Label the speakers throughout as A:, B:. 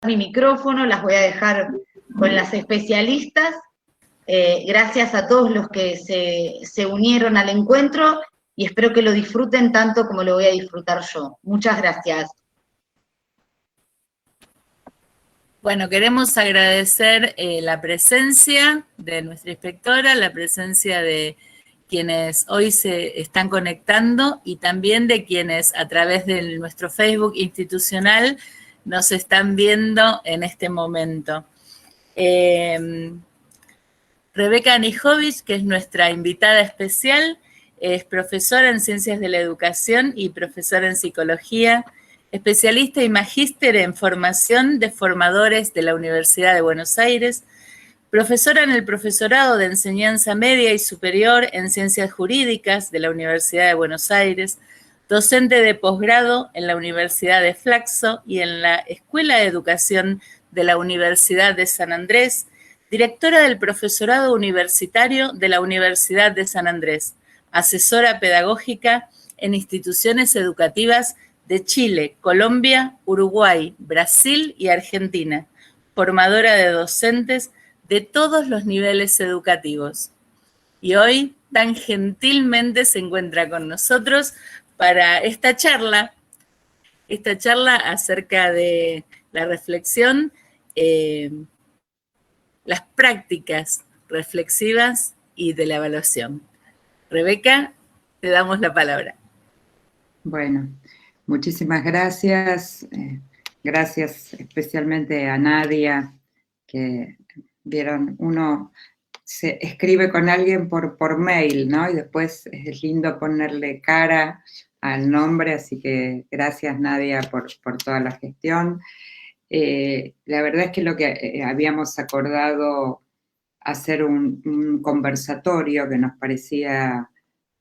A: mi micrófono, las voy a dejar con las especialistas. Gracias a todos los que se unieron al encuentro y espero que lo disfruten tanto como lo voy a disfrutar yo. Muchas gracias.
B: Bueno, queremos agradecer la presencia de nuestra inspectora, la presencia de quienes hoy se están conectando y también de quienes a través de nuestro Facebook institucional nos están viendo en este momento. Rebeca Anijovic, que es nuestra invitada especial, es profesora en Ciencias de la Educación y profesora en Psicología, especialista y magíster en formación de formadores de la Universidad de Buenos Aires, profesora en el Profesorado de Enseñanza Media y Superior en Ciencias Jurídicas de la Universidad de Buenos Aires, docente de posgrado en la Universidad de Flaxo y en la Escuela de Educación de la Universidad de San Andrés, directora del Profesorado Universitario de la Universidad de San Andrés, asesora pedagógica en instituciones educativas de Chile, Colombia, Uruguay, Brasil y Argentina, formadora de docentes de todos los niveles educativos. Y hoy tan gentilmente se encuentra con nosotros para esta charla acerca de la reflexión, las prácticas reflexivas y de la evaluación. Rebeca, te damos la palabra.
C: Bueno, muchísimas gracias. Gracias especialmente a Nadia, que vieron, uno se escribe con alguien por mail, ¿no? Y después es lindo ponerle cara al nombre, así que gracias Nadia por toda la gestión. La verdad es que lo que habíamos acordado hacer un conversatorio que nos parecía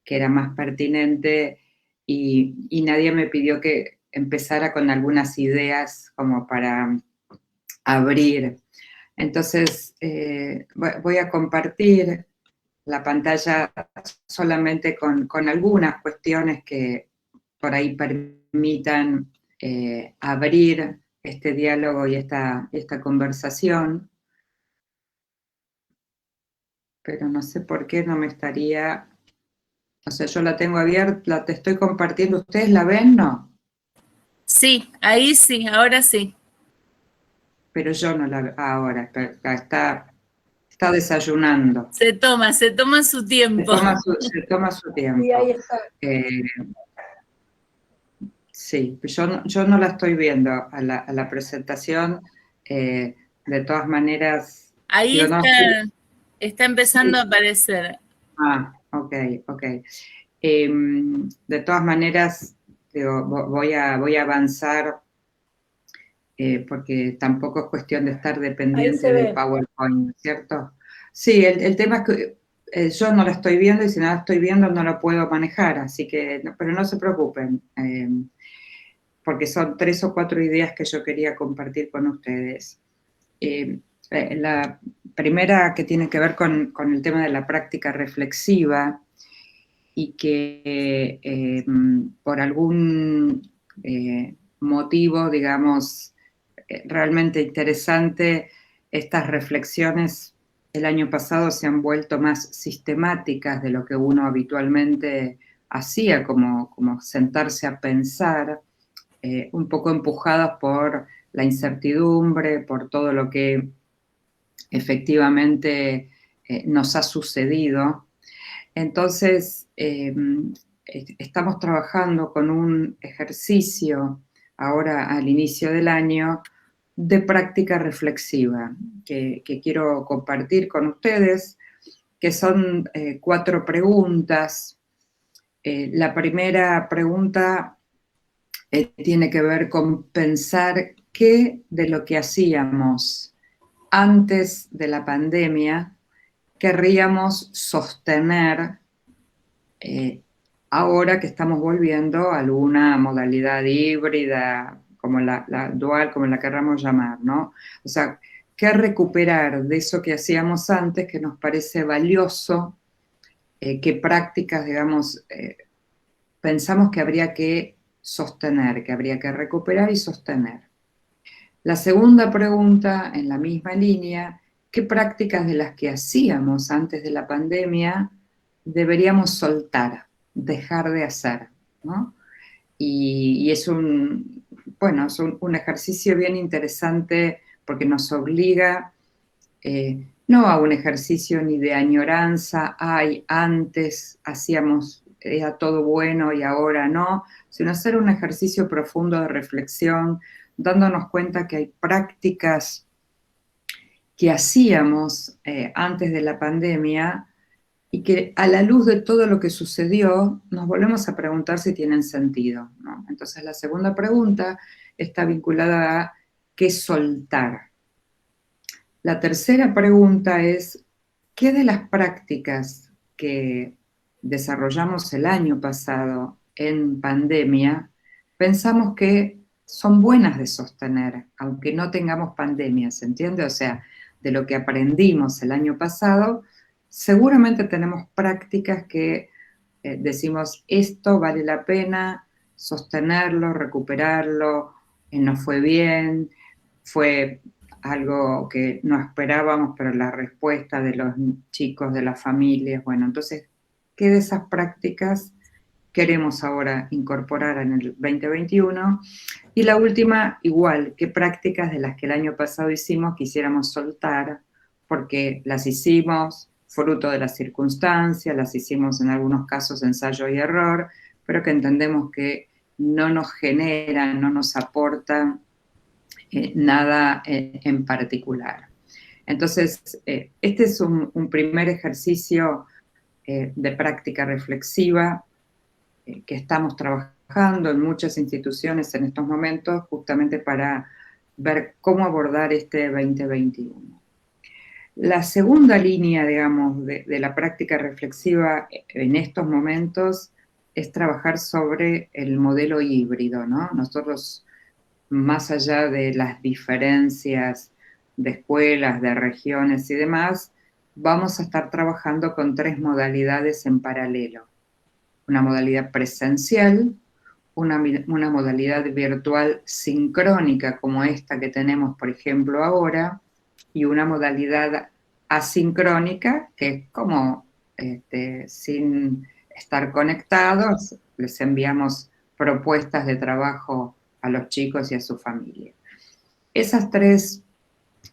C: que era más pertinente y Nadia me pidió que empezara con algunas ideas como para abrir. Entonces, voy a compartir la pantalla solamente con algunas cuestiones que por ahí permitan abrir este diálogo y esta conversación. Pero no sé por qué no me estaría... O sea, yo la tengo abierta, te estoy compartiendo. ¿Ustedes la ven, no?
B: Sí, ahí sí, ahora sí.
C: Pero yo no la veo ahora, está desayunando.
B: Se toma su tiempo.
C: Se toma su tiempo.
B: Sí, ahí está.
C: Sí, yo no la estoy viendo a la presentación. De todas maneras...
B: Ahí
C: digo,
B: está empezando a aparecer.
C: Ah, ok. De todas maneras, digo, voy a avanzar porque tampoco es cuestión de estar dependiente del PowerPoint, ¿cierto? Sí, el tema es que yo no la estoy viendo y si no la estoy viendo no lo puedo manejar, así que, pero no se preocupen, porque son 3 o 4 ideas que yo quería compartir con ustedes. La primera que tiene que ver con el tema de la práctica reflexiva y que por algún motivo, digamos, realmente interesante, estas reflexiones el año pasado se han vuelto más sistemáticas de lo que uno habitualmente hacía, como sentarse a pensar, un poco empujadas por la incertidumbre, por todo lo que efectivamente nos ha sucedido. Entonces, estamos trabajando con un ejercicio ahora al inicio del año de práctica reflexiva que quiero compartir con ustedes, que son 4 preguntas. La primera pregunta tiene que ver con pensar qué de lo que hacíamos antes de la pandemia querríamos sostener ahora que estamos volviendo a alguna modalidad híbrida, como la dual, como la querramos llamar, ¿no? O sea, ¿qué recuperar de eso que hacíamos antes que nos parece valioso? ¿Qué prácticas, digamos, pensamos que habría que sostener, que habría que recuperar y sostener? La segunda pregunta, en la misma línea, ¿qué prácticas de las que hacíamos antes de la pandemia deberíamos soltar, dejar de hacer, ¿no? Y es bueno, es un ejercicio bien interesante porque nos obliga no a un ejercicio ni de añoranza, ay, antes hacíamos, era todo bueno y ahora no, sino hacer un ejercicio profundo de reflexión, dándonos cuenta que hay prácticas que hacíamos antes de la pandemia y que a la luz de todo lo que sucedió nos volvemos a preguntar si tienen sentido, ¿no? Entonces la segunda pregunta está vinculada a qué soltar. La tercera pregunta es, ¿qué de las prácticas que desarrollamos el año pasado en pandemia pensamos que son buenas de sostener, aunque no tengamos pandemia, ¿se entiende? O sea, de lo que aprendimos el año pasado, seguramente tenemos prácticas que decimos, esto vale la pena sostenerlo, recuperarlo, nos fue bien, fue algo que no esperábamos, pero la respuesta de los chicos, de las familias, bueno, entonces, ¿qué de esas prácticas queremos ahora incorporar en el 2021? Y la última, igual, ¿qué prácticas de las que el año pasado hicimos quisiéramos soltar? Porque las hicimos fruto de las circunstancias, las hicimos en algunos casos ensayo y error, pero que entendemos que no nos generan, no nos aportan nada en particular. Entonces, este es un primer ejercicio de práctica reflexiva que estamos trabajando en muchas instituciones en estos momentos justamente para ver cómo abordar este 2021. La segunda línea, digamos, de la práctica reflexiva en estos momentos es trabajar sobre el modelo híbrido, ¿no? Nosotros, más allá de las diferencias de escuelas, de regiones y demás, vamos a estar trabajando con 3 modalidades en paralelo. Una modalidad presencial, una modalidad virtual sincrónica como esta que tenemos, por ejemplo, ahora, y una modalidad asincrónica, que es como sin estar conectados, les enviamos propuestas de trabajo a los chicos y a su familia. Esas 3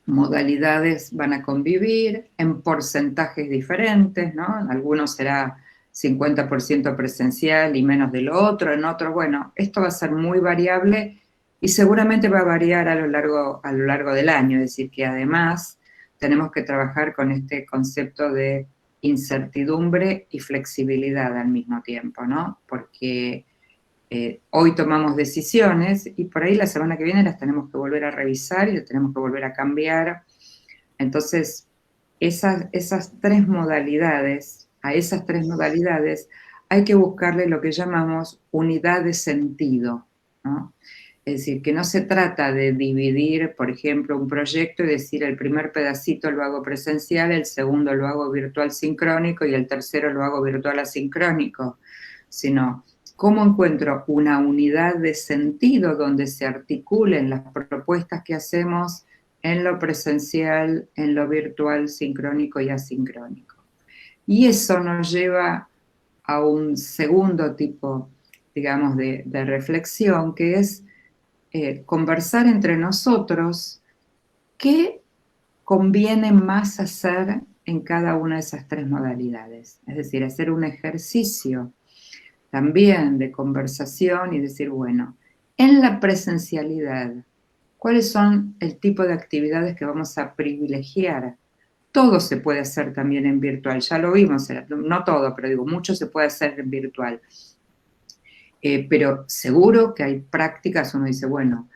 C: modalidades van a convivir en porcentajes diferentes, ¿no? En algunos será 50% presencial y menos de lo otro, en otro, bueno, esto va a ser muy variable y seguramente va a variar a lo largo del año, es decir, que además tenemos que trabajar con este concepto de incertidumbre y flexibilidad al mismo tiempo, ¿no? Porque hoy tomamos decisiones y por ahí la semana que viene las tenemos que volver a revisar y las tenemos que volver a cambiar. Entonces, a esas 3 modalidades hay que buscarle lo que llamamos unidad de sentido, ¿no? Es decir, que no se trata de dividir, por ejemplo, un proyecto y decir el primer pedacito lo hago presencial, el segundo lo hago virtual sincrónico y el tercero lo hago virtual asincrónico, sino cómo encuentro una unidad de sentido donde se articulen las propuestas que hacemos en lo presencial, en lo virtual, sincrónico y asincrónico. Y eso nos lleva a un segundo tipo, digamos, de reflexión, que es conversar entre nosotros qué conviene más hacer en cada una de esas 3 modalidades. Es decir, hacer un ejercicio también de conversación y decir, bueno, en la presencialidad, ¿cuáles son el tipo de actividades que vamos a privilegiar? Todo se puede hacer también en virtual, ya lo vimos, no todo, pero digo, mucho se puede hacer en virtual. Pero seguro que hay prácticas, uno dice, bueno,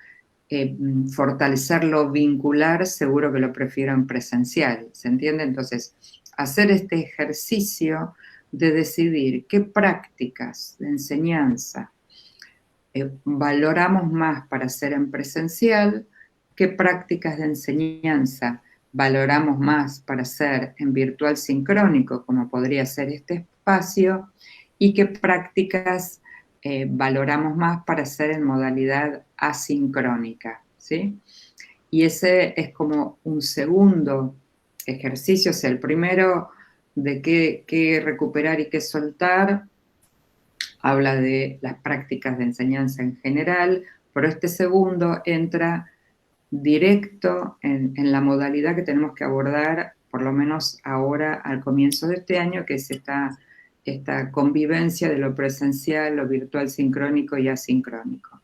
C: fortalecer lo vincular, seguro que lo prefiero en presencial, ¿se entiende? Entonces, hacer este ejercicio de decidir qué prácticas de enseñanza valoramos más para hacer en presencial, qué prácticas de enseñanza valoramos más para hacer en virtual sincrónico, como podría ser este espacio, y qué prácticas valoramos más para hacer en modalidad asincrónica, ¿sí? Y ese es como un segundo ejercicio, o sea, el primero de qué recuperar y qué soltar, habla de las prácticas de enseñanza en general, pero este segundo entra directo en la modalidad que tenemos que abordar, por lo menos ahora al comienzo de este año, que es esta convivencia de lo presencial, lo virtual sincrónico y asincrónico.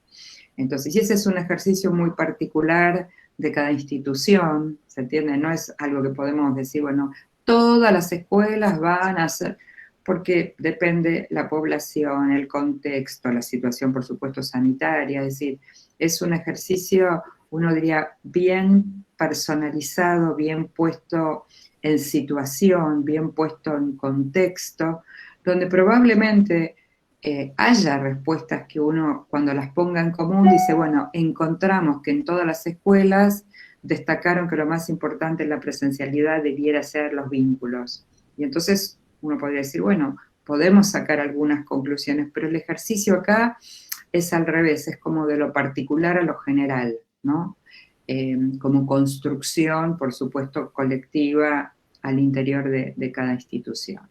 C: Entonces, y ese es un ejercicio muy particular de cada institución, ¿se entiende? No es algo que podemos decir, bueno, todas las escuelas van a hacer, porque depende la población, el contexto, la situación, por supuesto, sanitaria, es decir, es un ejercicio, uno diría, bien personalizado, bien puesto en situación, bien puesto en contexto, donde probablemente haya respuestas que uno, cuando las ponga en común, dice, bueno, encontramos que en todas las escuelas destacaron que lo más importante en la presencialidad debiera ser los vínculos. Y entonces uno podría decir, bueno, podemos sacar algunas conclusiones, pero el ejercicio acá es al revés, es como de lo particular a lo general, ¿no? Como construcción, por supuesto, colectiva al interior de cada institución.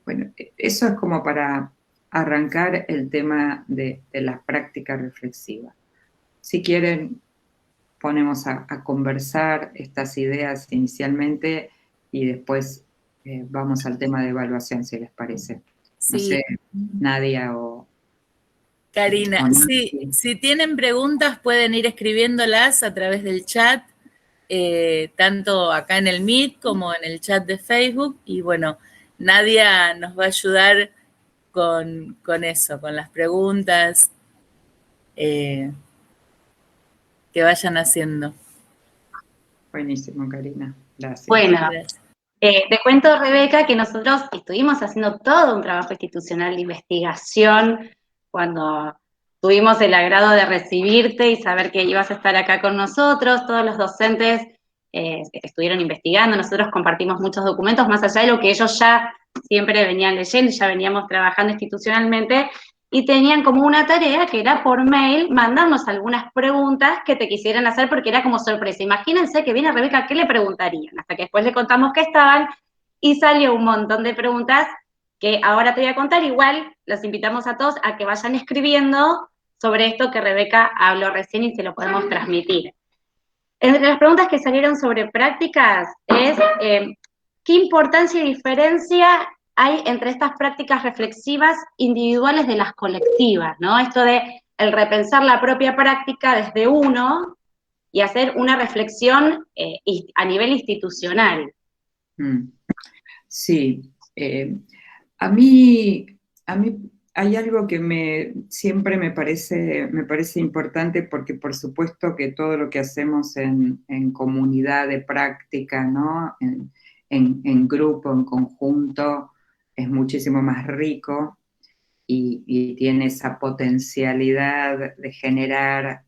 C: Bueno, eso es como para arrancar el tema de la práctica reflexiva. Si quieren, ponemos a conversar estas ideas inicialmente y después vamos al tema de evaluación, si les parece.
B: Sí.
C: No sé, Nadia o
B: Karina, si tienen preguntas pueden ir escribiéndolas a través del chat, tanto acá en el Meet como en el chat de Facebook, y bueno, Nadia nos va a ayudar con eso, con las preguntas que vayan haciendo.
C: Buenísimo, Karina. Gracias.
D: Bueno,
B: Gracias.
D: Te cuento, Rebeca, que nosotros estuvimos haciendo todo un trabajo institucional de investigación cuando tuvimos el agrado de recibirte y saber que ibas a estar acá con nosotros. Todos los docentes estuvieron investigando, nosotros compartimos muchos documentos, más allá de lo que ellos ya siempre venían leyendo, ya veníamos trabajando institucionalmente, y tenían como una tarea que era por mail mandarnos algunas preguntas que te quisieran hacer porque era como sorpresa. Imagínense que viene Rebeca, ¿qué le preguntarían? Hasta que después le contamos que estaban y salió un montón de preguntas que ahora te voy a contar. Igual los invitamos a todos a que vayan escribiendo sobre esto que Rebeca habló recién y se lo podemos transmitir. Entre las preguntas que salieron sobre prácticas es ¿qué importancia y diferencia hay entre estas prácticas reflexivas individuales de las colectivas, ¿no? Esto de el repensar la propia práctica desde uno y hacer una reflexión a nivel institucional.
C: Sí, a mí hay algo que siempre me parece importante, porque por supuesto que todo lo que hacemos en comunidad de práctica, ¿no? En grupo, en conjunto, es muchísimo más rico y tiene esa potencialidad de generar,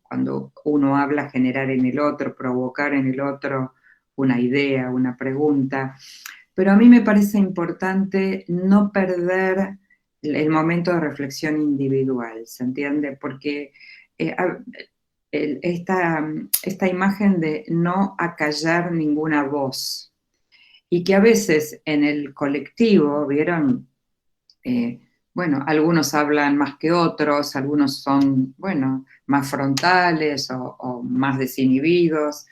C: cuando uno habla, generar en el otro, provocar en el otro una idea, una pregunta. Pero a mí me parece importante no perder el momento de reflexión individual, ¿se entiende? Porque esta imagen de no acallar ninguna voz, y que a veces en el colectivo, ¿vieron? Bueno, algunos hablan más que otros, algunos son, bueno, más frontales o más desinhibidos,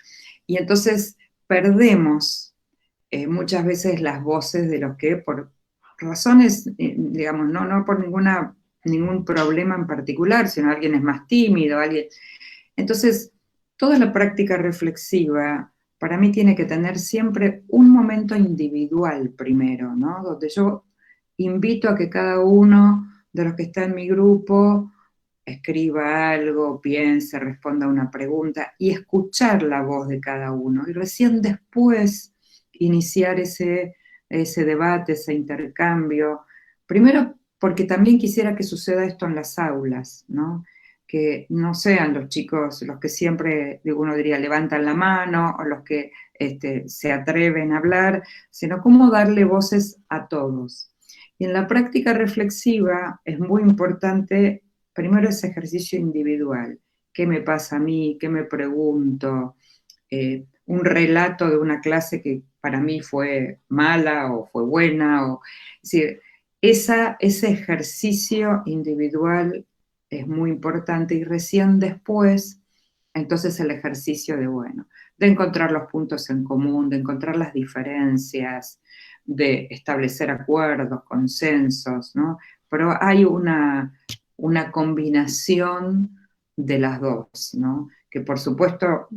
C: y entonces perdemos muchas veces las voces de los que por razones, digamos, no por ningún problema en particular, sino alguien es más tímido, alguien... Entonces, toda la práctica reflexiva para mí tiene que tener siempre un momento individual primero, ¿no? Donde yo invito a que cada uno de los que está en mi grupo escriba algo, piense, responda a una pregunta y escuchar la voz de cada uno. Y recién después iniciar ese debate, ese intercambio. Primero, porque también quisiera que suceda esto en las aulas, ¿no? Que no sean los chicos los que siempre, uno diría, levantan la mano, o los que se atreven a hablar, sino cómo darle voces a todos. Y en la práctica reflexiva es muy importante, primero, ese ejercicio individual, qué me pasa a mí, qué me pregunto, un relato de una clase que para mí fue mala o fue buena, es decir, ese ejercicio individual es muy importante y recién después, entonces el ejercicio de encontrar los puntos en común, de encontrar las diferencias, de establecer acuerdos, consensos, ¿no? Pero hay una combinación de las dos, ¿no? Que por supuesto,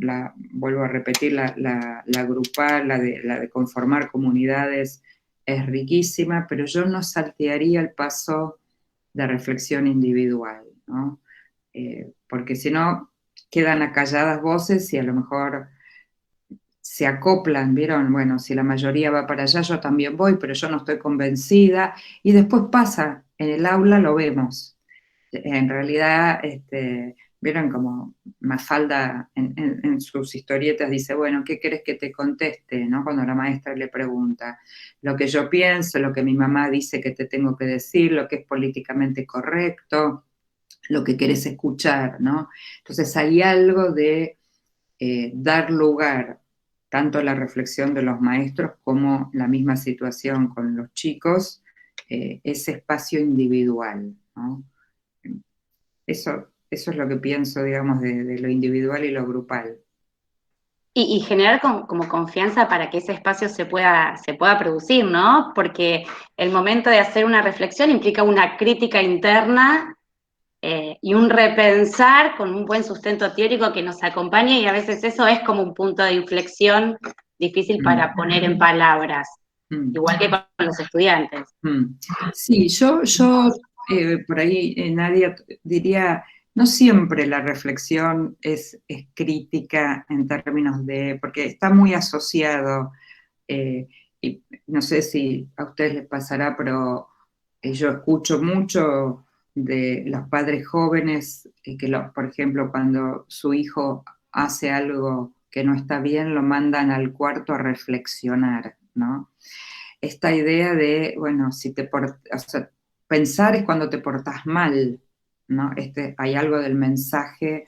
C: vuelvo a repetir, la grupal, la de conformar comunidades es riquísima, pero yo no saltearía el paso de reflexión individual, ¿no? Porque si no, quedan acalladas voces y a lo mejor se acoplan, ¿vieron? Bueno, si la mayoría va para allá, yo también voy, pero yo no estoy convencida, y después pasa, en el aula lo vemos. En realidad, vieron como Mafalda en sus historietas dice, bueno, ¿qué querés que te conteste? ¿No? Cuando la maestra le pregunta, lo que yo pienso, lo que mi mamá dice que te tengo que decir, lo que es políticamente correcto, lo que querés escuchar, ¿no? Entonces hay algo de dar lugar tanto a la reflexión de los maestros como la misma situación con los chicos, ese espacio individual, ¿no? Eso es lo que pienso, digamos, de lo individual y lo grupal.
D: Y generar como confianza para que ese espacio se pueda producir, ¿no? Porque el momento de hacer una reflexión implica una crítica interna y un repensar con un buen sustento teórico que nos acompañe, y a veces eso es como un punto de inflexión difícil para poner en palabras, igual que con los estudiantes.
C: Sí, yo por ahí, Nadia, diría, no siempre la reflexión es crítica en términos porque está muy asociado, y no sé si a ustedes les pasará, pero yo escucho mucho de los padres jóvenes por ejemplo, cuando su hijo hace algo que no está bien, lo mandan al cuarto a reflexionar, ¿no? Esta idea de, bueno, o sea, pensar es cuando te portás mal, ¿no? Hay algo del mensaje,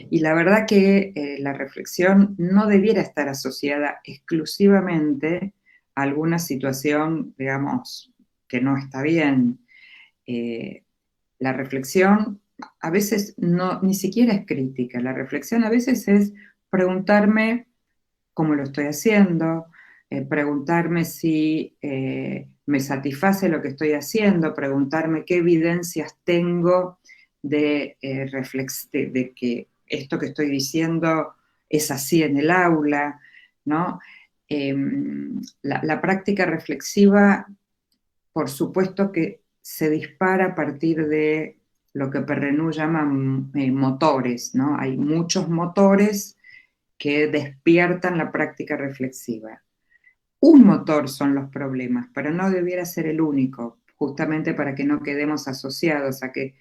C: y la verdad que la reflexión no debiera estar asociada exclusivamente a alguna situación, digamos, que no está bien. La reflexión a veces ni siquiera es crítica, la reflexión a veces es preguntarme cómo lo estoy haciendo, preguntarme si me satisface lo que estoy haciendo, preguntarme qué evidencias tengo de que esto que estoy diciendo es así en el aula, ¿no? La práctica reflexiva, por supuesto que se dispara a partir de lo que Perrenú llama motores, ¿no? Hay muchos motores que despiertan la práctica reflexiva. Un motor son los problemas, pero no debiera ser el único, justamente para que no quedemos asociados a que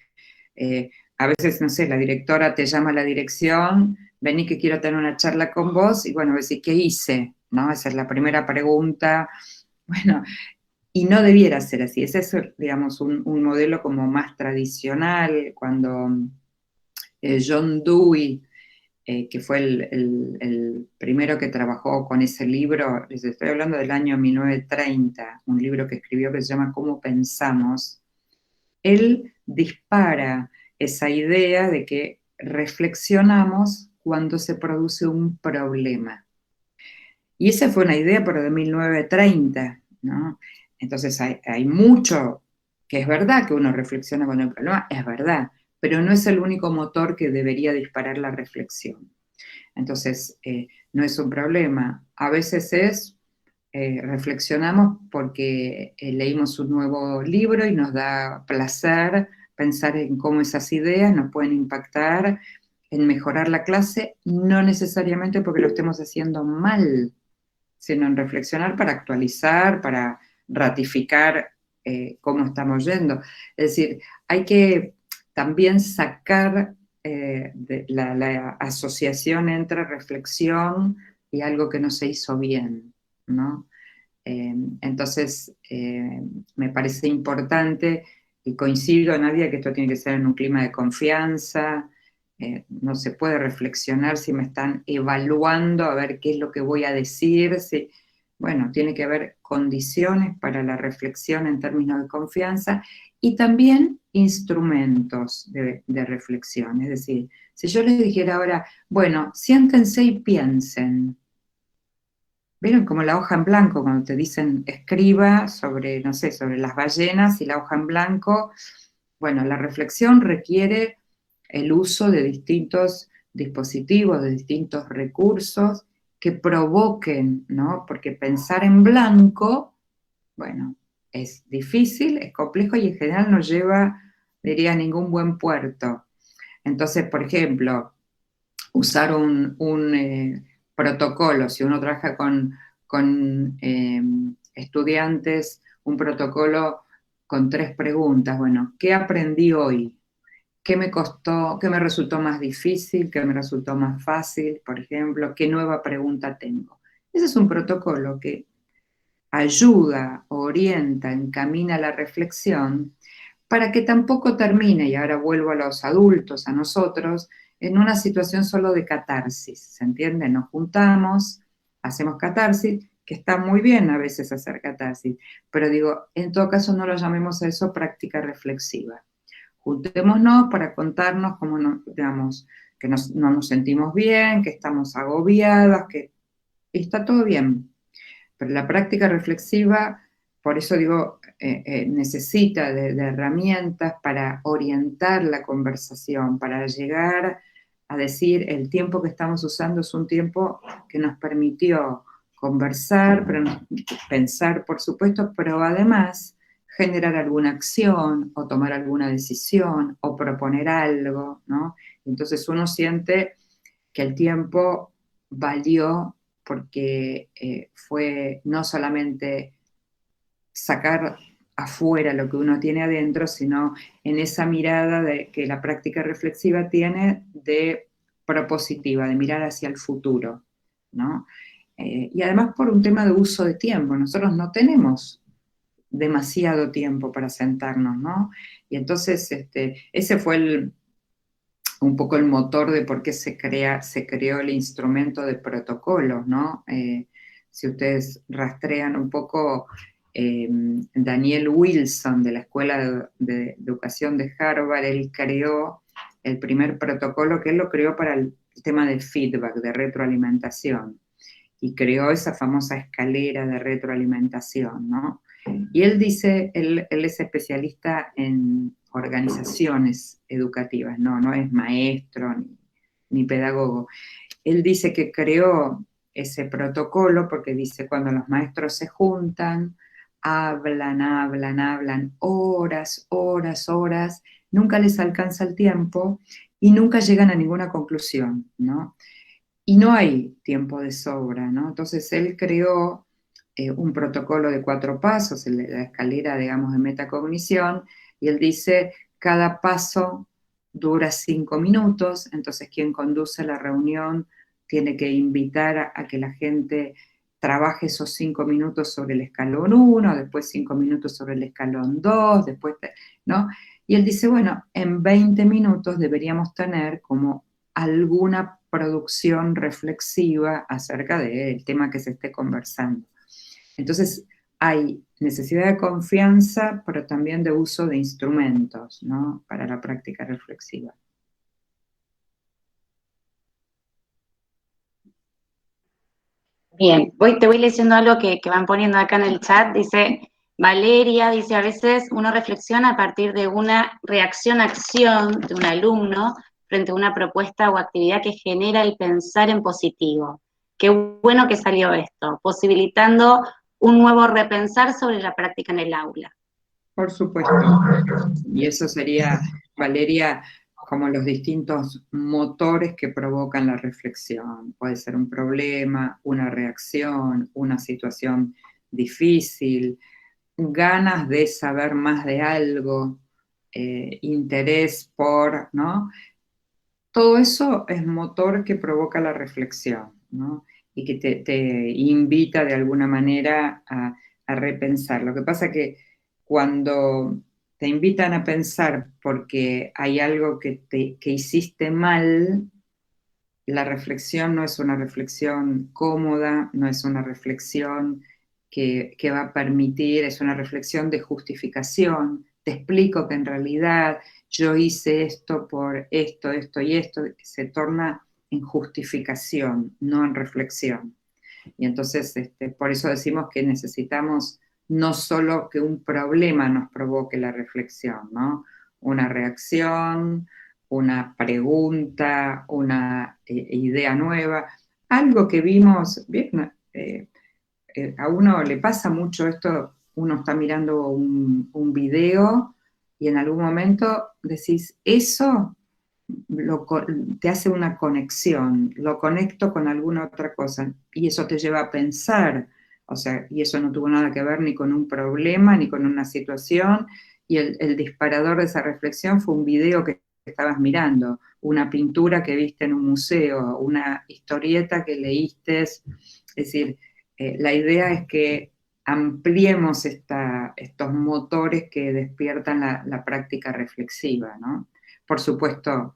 C: a veces, no sé, la directora te llama a la dirección, vení que quiero tener una charla con vos, y bueno, decís, ¿qué hice? ¿No? Esa es la primera pregunta. Bueno, y no debiera ser así. Ese es, digamos, un modelo como más tradicional, cuando John Dewey, que fue el primero que trabajó con ese libro, les estoy hablando del año 1930, un libro que escribió que se llama ¿Cómo pensamos? Él dispara esa idea de que reflexionamos cuando se produce un problema. Y esa fue una idea, pero de 1930, ¿no? Entonces hay mucho que es verdad que uno reflexiona con el problema, es verdad, pero no es el único motor que debería disparar la reflexión. Entonces, no es un problema. A veces reflexionamos porque leímos un nuevo libro y nos da placer pensar en cómo esas ideas nos pueden impactar en mejorar la clase, no necesariamente porque lo estemos haciendo mal, sino en reflexionar para actualizar, para ratificar cómo estamos yendo. Es decir, hay que también sacar de la asociación entre reflexión y algo que no se hizo bien, ¿no? Entonces, me parece importante, y coincido, Nadia, que esto tiene que ser en un clima de confianza, no se puede reflexionar si me están evaluando a ver qué es lo que voy a decir, bueno, tiene que haber condiciones para la reflexión en términos de confianza y también instrumentos de reflexión. Es decir, si yo les dijera ahora, bueno, siéntense y piensen. ¿Vieron como la hoja en blanco cuando te dicen escriba sobre, no sé, sobre las ballenas y la hoja en blanco? Bueno, la reflexión requiere el uso de distintos dispositivos, de distintos recursos que provoquen, ¿no? Porque pensar en blanco, bueno, es difícil, es complejo y en general no lleva, diría, a ningún buen puerto. Entonces, por ejemplo, usar un protocolo, si uno trabaja con estudiantes, un protocolo con 3 preguntas, bueno, ¿qué aprendí hoy? ¿Qué me costó, qué me resultó más difícil, qué me resultó más fácil, por ejemplo? ¿Qué nueva pregunta tengo? Ese es un protocolo que ayuda, orienta, encamina la reflexión para que tampoco termine, y ahora vuelvo a los adultos, a nosotros, en una situación solo de catarsis, ¿se entiende? Nos juntamos, hacemos catarsis, que está muy bien a veces hacer catarsis, pero digo, en todo caso no lo llamemos a eso práctica reflexiva. Juntémonos para contarnos cómo digamos, que no nos sentimos bien, que estamos agobiadas, que está todo bien. Pero la práctica reflexiva, por eso digo, necesita de herramientas para orientar la conversación, para llegar a decir el tiempo que estamos usando es un tiempo que nos permitió conversar, pensar, por supuesto, pero además generar alguna acción o tomar alguna decisión o proponer algo, ¿no? Entonces uno siente que el tiempo valió porque fue no solamente sacar afuera lo que uno tiene adentro, sino en esa mirada que la práctica reflexiva tiene de propositiva, de mirar hacia el futuro, ¿no? Y además por un tema de uso de tiempo, nosotros no tenemos demasiado tiempo para sentarnos, ¿no? Y entonces ese fue un poco el motor de por qué se creó el instrumento de protocolos, ¿no? Si ustedes rastrean un poco, Daniel Wilson de la Escuela de Educación de Harvard, él creó el primer protocolo que él lo creó para el tema de feedback, de retroalimentación, y creó esa famosa escalera de retroalimentación, ¿no? Y él dice, él es especialista en organizaciones educativas, no es maestro ni pedagogo. Él dice que creó ese protocolo porque dice, cuando los maestros se juntan, hablan, horas, nunca les alcanza el tiempo y nunca llegan a ninguna conclusión, ¿no? Y no hay tiempo de sobra, ¿no? Entonces él creó un protocolo de 4 pasos, la escalera, digamos, de metacognición, y él dice, cada paso dura 5 minutos, entonces quien conduce la reunión tiene que invitar a que la gente trabaje esos 5 minutos sobre el escalón 1, después 5 minutos sobre el escalón 2, después, ¿no? Y él dice, bueno, en 20 minutos deberíamos tener como alguna producción reflexiva acerca del tema que se esté conversando. Entonces, hay necesidad de confianza, pero también de uso de instrumentos, ¿no? Para la práctica reflexiva.
D: Bien, te voy leyendo algo que van poniendo acá en el chat. Dice, Valeria, dice, a veces uno reflexiona a partir de una reacción-acción de un alumno frente a una propuesta o actividad que genera el pensar en positivo. Qué bueno que salió esto, posibilitando un nuevo repensar sobre la práctica en el aula.
C: Por supuesto. Y eso sería, Valeria, como los distintos motores que provocan la reflexión. Puede ser un problema, una reacción, una situación difícil, ganas de saber más de algo, interés por, ¿no? Todo eso es motor que provoca la reflexión, ¿no? Y que te invita de alguna manera a repensar. Lo que pasa que cuando te invitan a pensar porque hay algo que hiciste mal, la reflexión no es una reflexión cómoda, no es una reflexión que va a permitir, es una reflexión de justificación. Te explico que en realidad yo hice esto por esto, esto y esto, se torna en justificación, no en reflexión. Y entonces, por eso decimos que necesitamos no solo que un problema nos provoque la reflexión, ¿no? Una reacción, una pregunta, una idea nueva, algo que vimos, bien, a uno le pasa mucho esto, uno está mirando un video y en algún momento decís, eso te hace una conexión, lo conecto con alguna otra cosa y eso te lleva a pensar, o sea, y eso no tuvo nada que ver ni con un problema ni con una situación, y el disparador de esa reflexión fue un video que estabas mirando, una pintura que viste en un museo, una historieta que leíste, es decir, la idea es que ampliemos estos motores que despiertan la práctica reflexiva, ¿no? Por supuesto,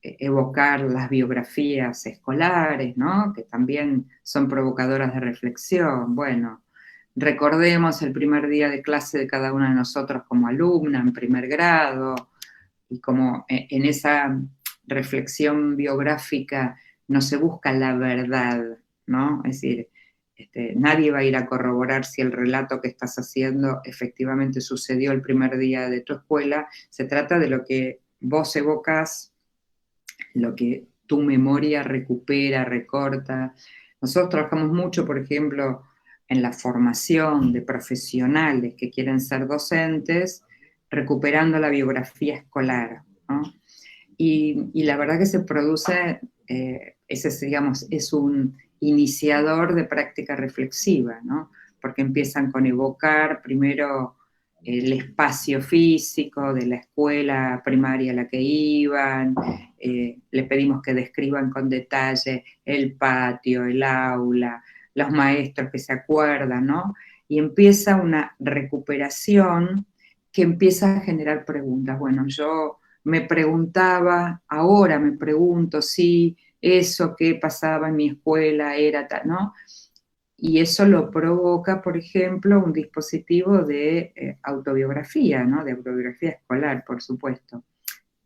C: evocar las biografías escolares, ¿no? Que también son provocadoras de reflexión. Bueno, recordemos el primer día de clase de cada una de nosotros como alumna en primer grado, y como en esa reflexión biográfica no se busca la verdad, ¿no? Es decir, nadie va a ir a corroborar si el relato que estás haciendo efectivamente sucedió el primer día de tu escuela. Se trata de lo que vos evocas, lo que tu memoria recupera, recorta. Nosotros trabajamos mucho, por ejemplo, en la formación de profesionales que quieren ser docentes, recuperando la biografía escolar, ¿no? Y la verdad que se produce, digamos, es un iniciador de práctica reflexiva, ¿no? Porque empiezan con evocar primero el espacio físico de la escuela primaria a la que iban, le pedimos que describan con detalle el patio, el aula, los maestros que se acuerdan, ¿no? Y empieza una recuperación que empieza a generar preguntas. Bueno, yo me preguntaba, ahora me pregunto si eso que pasaba en mi escuela era tal, ¿no? Y eso lo provoca, por ejemplo, un dispositivo de autobiografía, ¿no? De autobiografía escolar, por supuesto.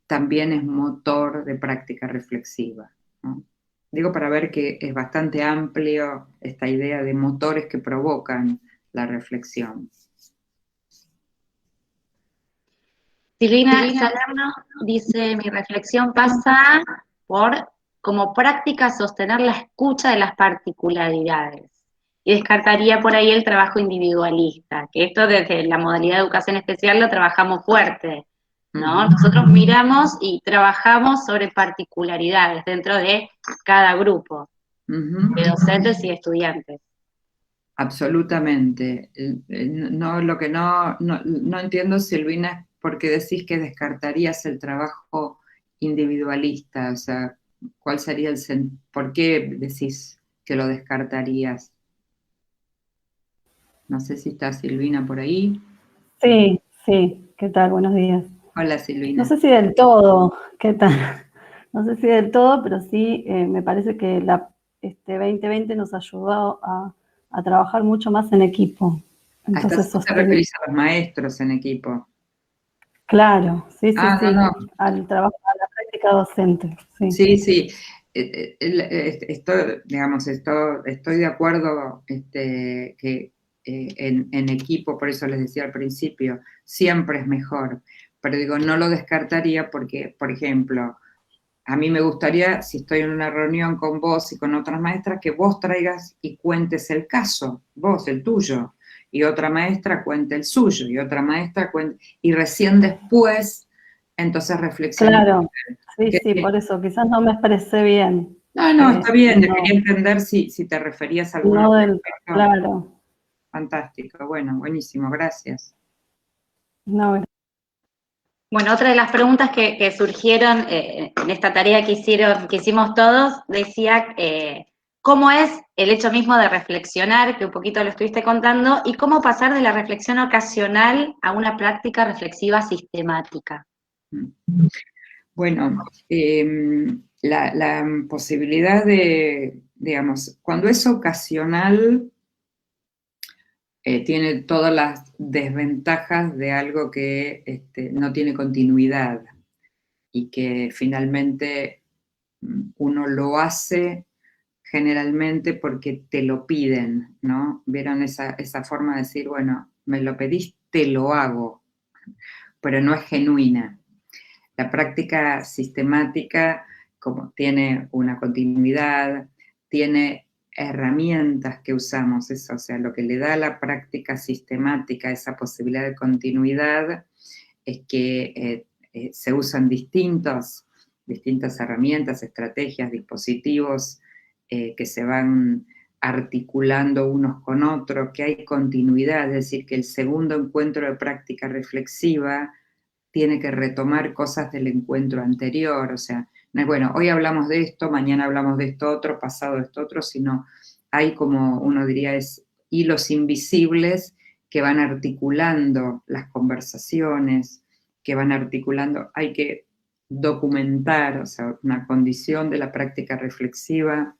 C: También es motor de práctica reflexiva, ¿no? Digo para ver que es bastante amplio esta idea de motores que provocan la reflexión.
D: Silvina Salerno dice, mi reflexión pasa por, como práctica, sostener la escucha de las particularidades. Y descartaría por ahí el trabajo individualista, que esto desde la modalidad de educación especial lo trabajamos fuerte, ¿no? Nosotros miramos y trabajamos sobre particularidades dentro de cada grupo de docentes y estudiantes.
C: Absolutamente. No, lo que no entiendo, Silvina, es por qué decís que descartarías el trabajo individualista. O sea, ¿cuál sería por qué decís que lo descartarías? No sé si está Silvina por ahí.
E: Sí, sí. ¿Qué tal? Buenos días.
C: Hola, Silvina.
E: No sé si del todo, ¿qué tal? No sé si del todo, pero sí me parece que la 2020 nos ayudó a trabajar mucho más en equipo. Entonces,
C: ¿Te referís a los maestros en equipo?
E: Claro, sí, sí, sí.
C: No.
E: Al trabajo, a la práctica docente.
C: Sí, sí. Estoy de acuerdo que en equipo, por eso les decía al principio, siempre es mejor. Pero digo, no lo descartaría porque, por ejemplo, a mí me gustaría, si estoy en una reunión con vos y con otras maestras, que vos traigas y cuentes el caso, vos, el tuyo, y otra maestra cuente el suyo, y otra maestra cuente, y recién después, entonces reflexionar.
E: Claro, sí, por eso, quizás no me expresé bien.
C: No, está bien, quería entender si te referías a alguna
E: cosa. Claro.
C: Fantástico, bueno, buenísimo, gracias.
E: No.
D: Bueno, otra de las preguntas que surgieron en esta tarea que hicimos todos, decía cómo es el hecho mismo de reflexionar, que un poquito lo estuviste contando, y cómo pasar de la reflexión ocasional a una práctica reflexiva sistemática.
C: Bueno, la posibilidad de, digamos, cuando es ocasional, tiene todas las desventajas de algo que no tiene continuidad y que finalmente uno lo hace generalmente porque te lo piden, ¿no? ¿Vieron esa forma de decir, bueno, me lo pedís, te lo hago, pero no es genuina? La práctica sistemática, como tiene una continuidad, tiene herramientas que usamos, eso, o sea, lo que le da a la práctica sistemática esa posibilidad de continuidad es que se usan distintas herramientas, estrategias, dispositivos que se van articulando unos con otros, que hay continuidad, es decir, que el segundo encuentro de práctica reflexiva tiene que retomar cosas del encuentro anterior, o sea, no es bueno, hoy hablamos de esto, mañana hablamos de esto otro, pasado de esto otro, sino hay como uno diría es hilos invisibles que van articulando las conversaciones, que van articulando, hay que documentar, o sea, una condición de la práctica reflexiva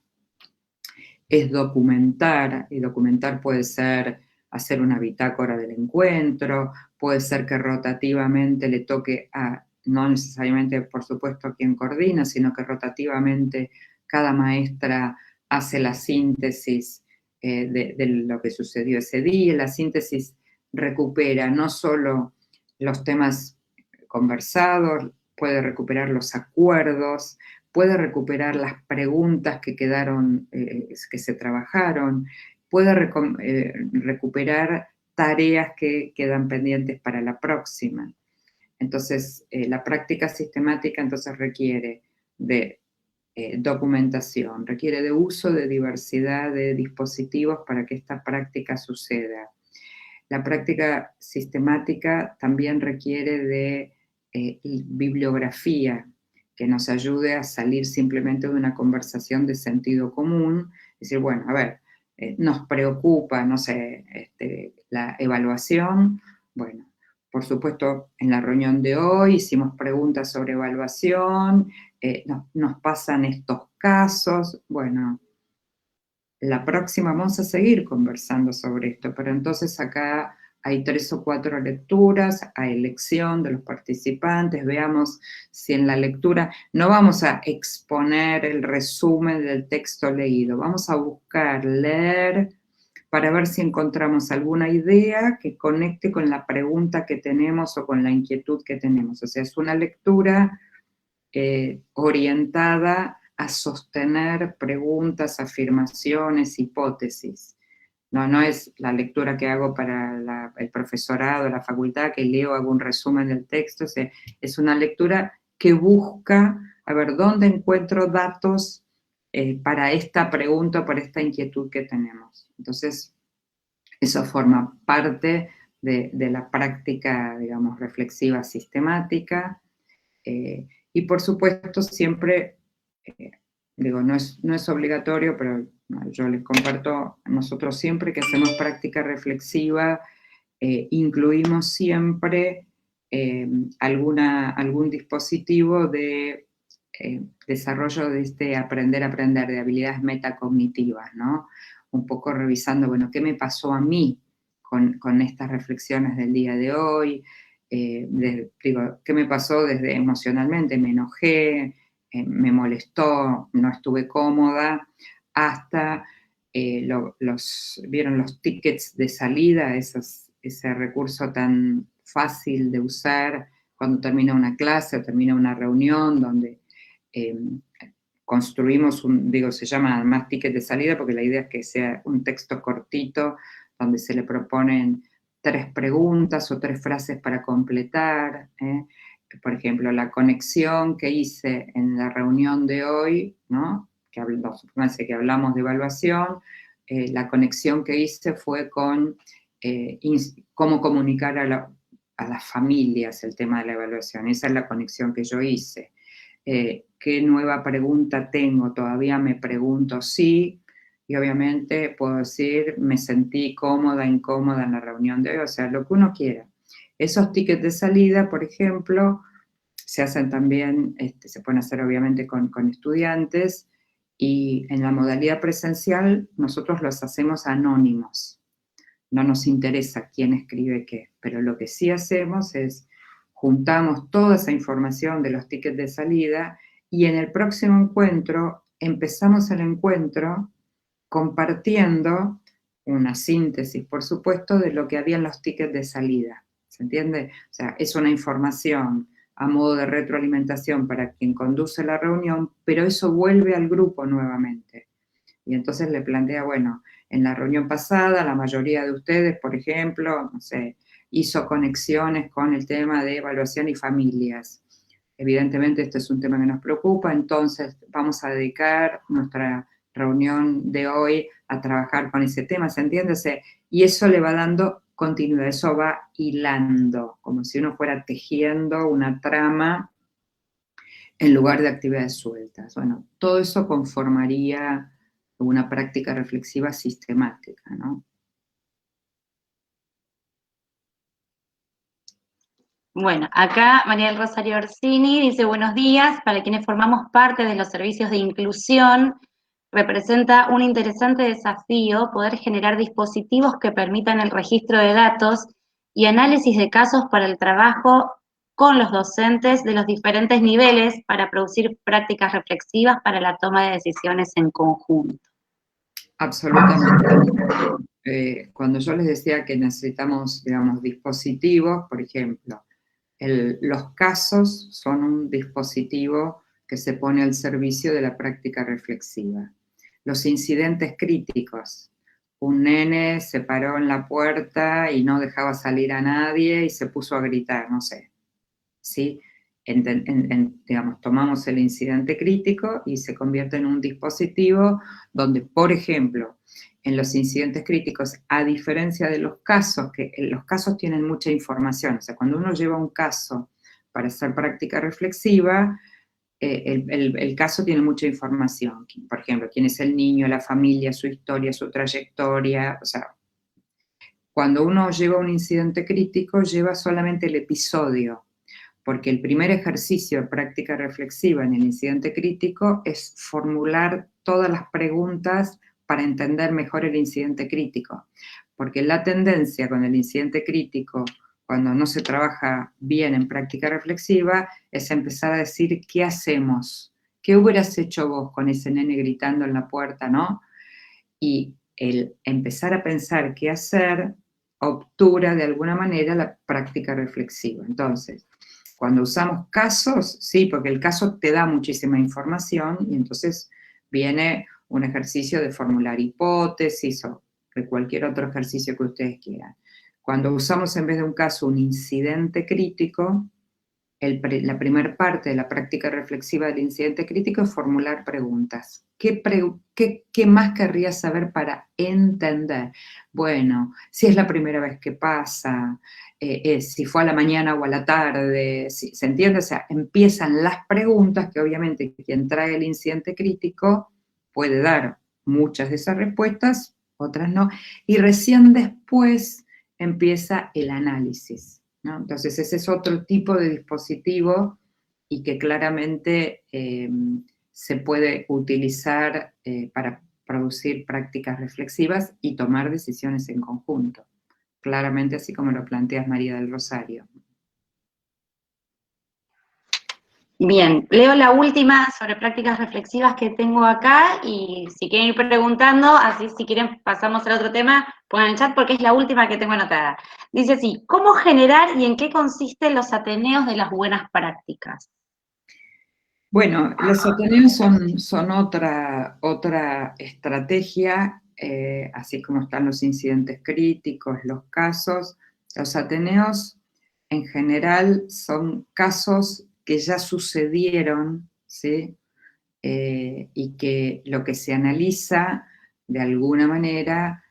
C: es documentar, y documentar puede ser hacer una bitácora del encuentro, puede ser que rotativamente le toque a, no necesariamente, por supuesto, a quien coordina, sino que rotativamente cada maestra hace la síntesis de lo que sucedió ese día. La síntesis recupera no solo los temas conversados, puede recuperar los acuerdos, puede recuperar las preguntas que quedaron, que se trabajaron, puede recuperar tareas que quedan pendientes para la próxima. Entonces, la práctica sistemática entonces requiere de documentación, requiere de uso de diversidad de dispositivos para que esta práctica suceda. La práctica sistemática también requiere de bibliografía que nos ayude a salir simplemente de una conversación de sentido común, decir, bueno, a ver, nos preocupa, no sé, la evaluación, bueno, por supuesto, en la reunión de hoy hicimos preguntas sobre evaluación, nos pasan estos casos, bueno, la próxima vamos a seguir conversando sobre esto, pero entonces acá hay 3 o 4 lecturas a elección de los participantes, veamos si en la lectura no vamos a exponer el resumen del texto leído, vamos a buscar, leer, para ver si encontramos alguna idea que conecte con la pregunta que tenemos o con la inquietud que tenemos. O sea, es una lectura orientada a sostener preguntas, afirmaciones, hipótesis. No es la lectura que hago para el profesorado, la facultad, que leo, hago un resumen del texto, o sea, es una lectura que busca, a ver, ¿dónde encuentro datos para esta pregunta, para esta inquietud que tenemos? Entonces, eso forma parte de la práctica, digamos, reflexiva sistemática, y por supuesto siempre, digo, no es obligatorio, pero yo les comparto, nosotros siempre que hacemos práctica reflexiva, incluimos siempre algún dispositivo de desarrollo de este aprender, de habilidades metacognitivas, ¿no? Un poco revisando, bueno, ¿qué me pasó a mí con estas reflexiones del día de hoy? Digo, ¿qué me pasó desde emocionalmente? Me enojé, me molestó, no estuve cómoda, hasta ¿vieron los tickets de salida? Ese recurso tan fácil de usar cuando termina una clase o termina una reunión, donde construimos se llama además ticket de salida porque la idea es que sea un texto cortito donde se le proponen 3 preguntas o 3 frases para completar. Por ejemplo, la conexión que hice en la reunión de hoy, ¿no? Que hablamos de evaluación, la conexión que hice fue con cómo comunicar a las familias el tema de la evaluación. Esa es la conexión que yo hice. ¿Qué nueva pregunta tengo? Todavía me pregunto si y obviamente puedo decir, me sentí cómoda, incómoda en la reunión de hoy, o sea, lo que uno quiera. Esos tickets de salida, por ejemplo, se hacen también, se pueden hacer obviamente con estudiantes, y en la modalidad presencial nosotros los hacemos anónimos. No nos interesa quién escribe qué, pero lo que sí hacemos es juntamos toda esa información de los tickets de salida y en el próximo encuentro empezamos el encuentro compartiendo una síntesis, por supuesto, de lo que había en los tickets de salida. ¿Se entiende? O sea, es una información a modo de retroalimentación para quien conduce la reunión, pero eso vuelve al grupo nuevamente. Y entonces le plantea, bueno, en la reunión pasada la mayoría de ustedes, por ejemplo, no sé, hizo conexiones con el tema de evaluación y familias. Evidentemente este es un tema que nos preocupa, entonces vamos a dedicar nuestra reunión de hoy a trabajar con ese tema, ¿se entiende? Y eso le va dando continuidad, eso va hilando, como si uno fuera tejiendo una trama en lugar de actividades sueltas. Bueno, todo eso conformaría una práctica reflexiva sistemática, ¿no?
D: Bueno, acá María del Rosario Orsini dice, buenos días, para quienes formamos parte de los servicios de inclusión, representa un interesante desafío poder generar dispositivos que permitan el registro de datos y análisis de casos para el trabajo con los docentes de los diferentes niveles para producir prácticas reflexivas para la toma de decisiones en conjunto.
C: Absolutamente. Cuando yo les decía que necesitamos, digamos, dispositivos, por ejemplo, los casos son un dispositivo que se pone al servicio de la práctica reflexiva. Los incidentes críticos. Un nene se paró en la puerta y no dejaba salir a nadie y se puso a gritar, no sé. ¿Sí? Digamos, tomamos el incidente crítico y se convierte en un dispositivo donde, por ejemplo, en los incidentes críticos, a diferencia de los casos, que los casos tienen mucha información, o sea, cuando uno lleva un caso para hacer práctica reflexiva, el caso tiene mucha información, por ejemplo, quién es el niño, la familia, su historia, su trayectoria, o sea, cuando uno lleva un incidente crítico, lleva solamente el episodio, porque el primer ejercicio de práctica reflexiva en el incidente crítico es formular todas las preguntas para entender mejor el incidente crítico, porque la tendencia con el incidente crítico, cuando no se trabaja bien en práctica reflexiva, es empezar a decir, ¿qué hacemos? ¿Qué hubieras hecho vos con ese nene gritando en la puerta, no? Y el empezar a pensar qué hacer obtura de alguna manera la práctica reflexiva. Entonces, cuando usamos casos, sí, porque el caso te da muchísima información y entonces viene un ejercicio de formular hipótesis o de cualquier otro ejercicio que ustedes quieran. Cuando usamos en vez de un caso un incidente crítico, la primera parte de la práctica reflexiva del incidente crítico es formular preguntas. ¿Qué más querrías saber para entender? Bueno, si es la primera vez que pasa, si fue a la mañana o a la tarde, ¿se entiende? O sea, empiezan las preguntas que obviamente quien trae el incidente crítico puede dar muchas de esas respuestas, otras no, y recién después empieza el análisis, ¿no? Entonces ese es otro tipo de dispositivo y que claramente se puede utilizar para producir prácticas reflexivas y tomar decisiones en conjunto. Claramente así como lo planteas, María del Rosario.
D: Bien, leo la última sobre prácticas reflexivas que tengo acá y si quieren ir preguntando, así si quieren pasamos al otro tema, pongan en el chat porque es la última que tengo anotada. Dice así, ¿cómo generar y en qué consisten los ateneos de las buenas prácticas?
C: Bueno, los ateneos son otra estrategia, así como están los incidentes críticos, los casos. Los ateneos en general son casos que ya sucedieron, ¿sí? Y que lo que se analiza de alguna manera,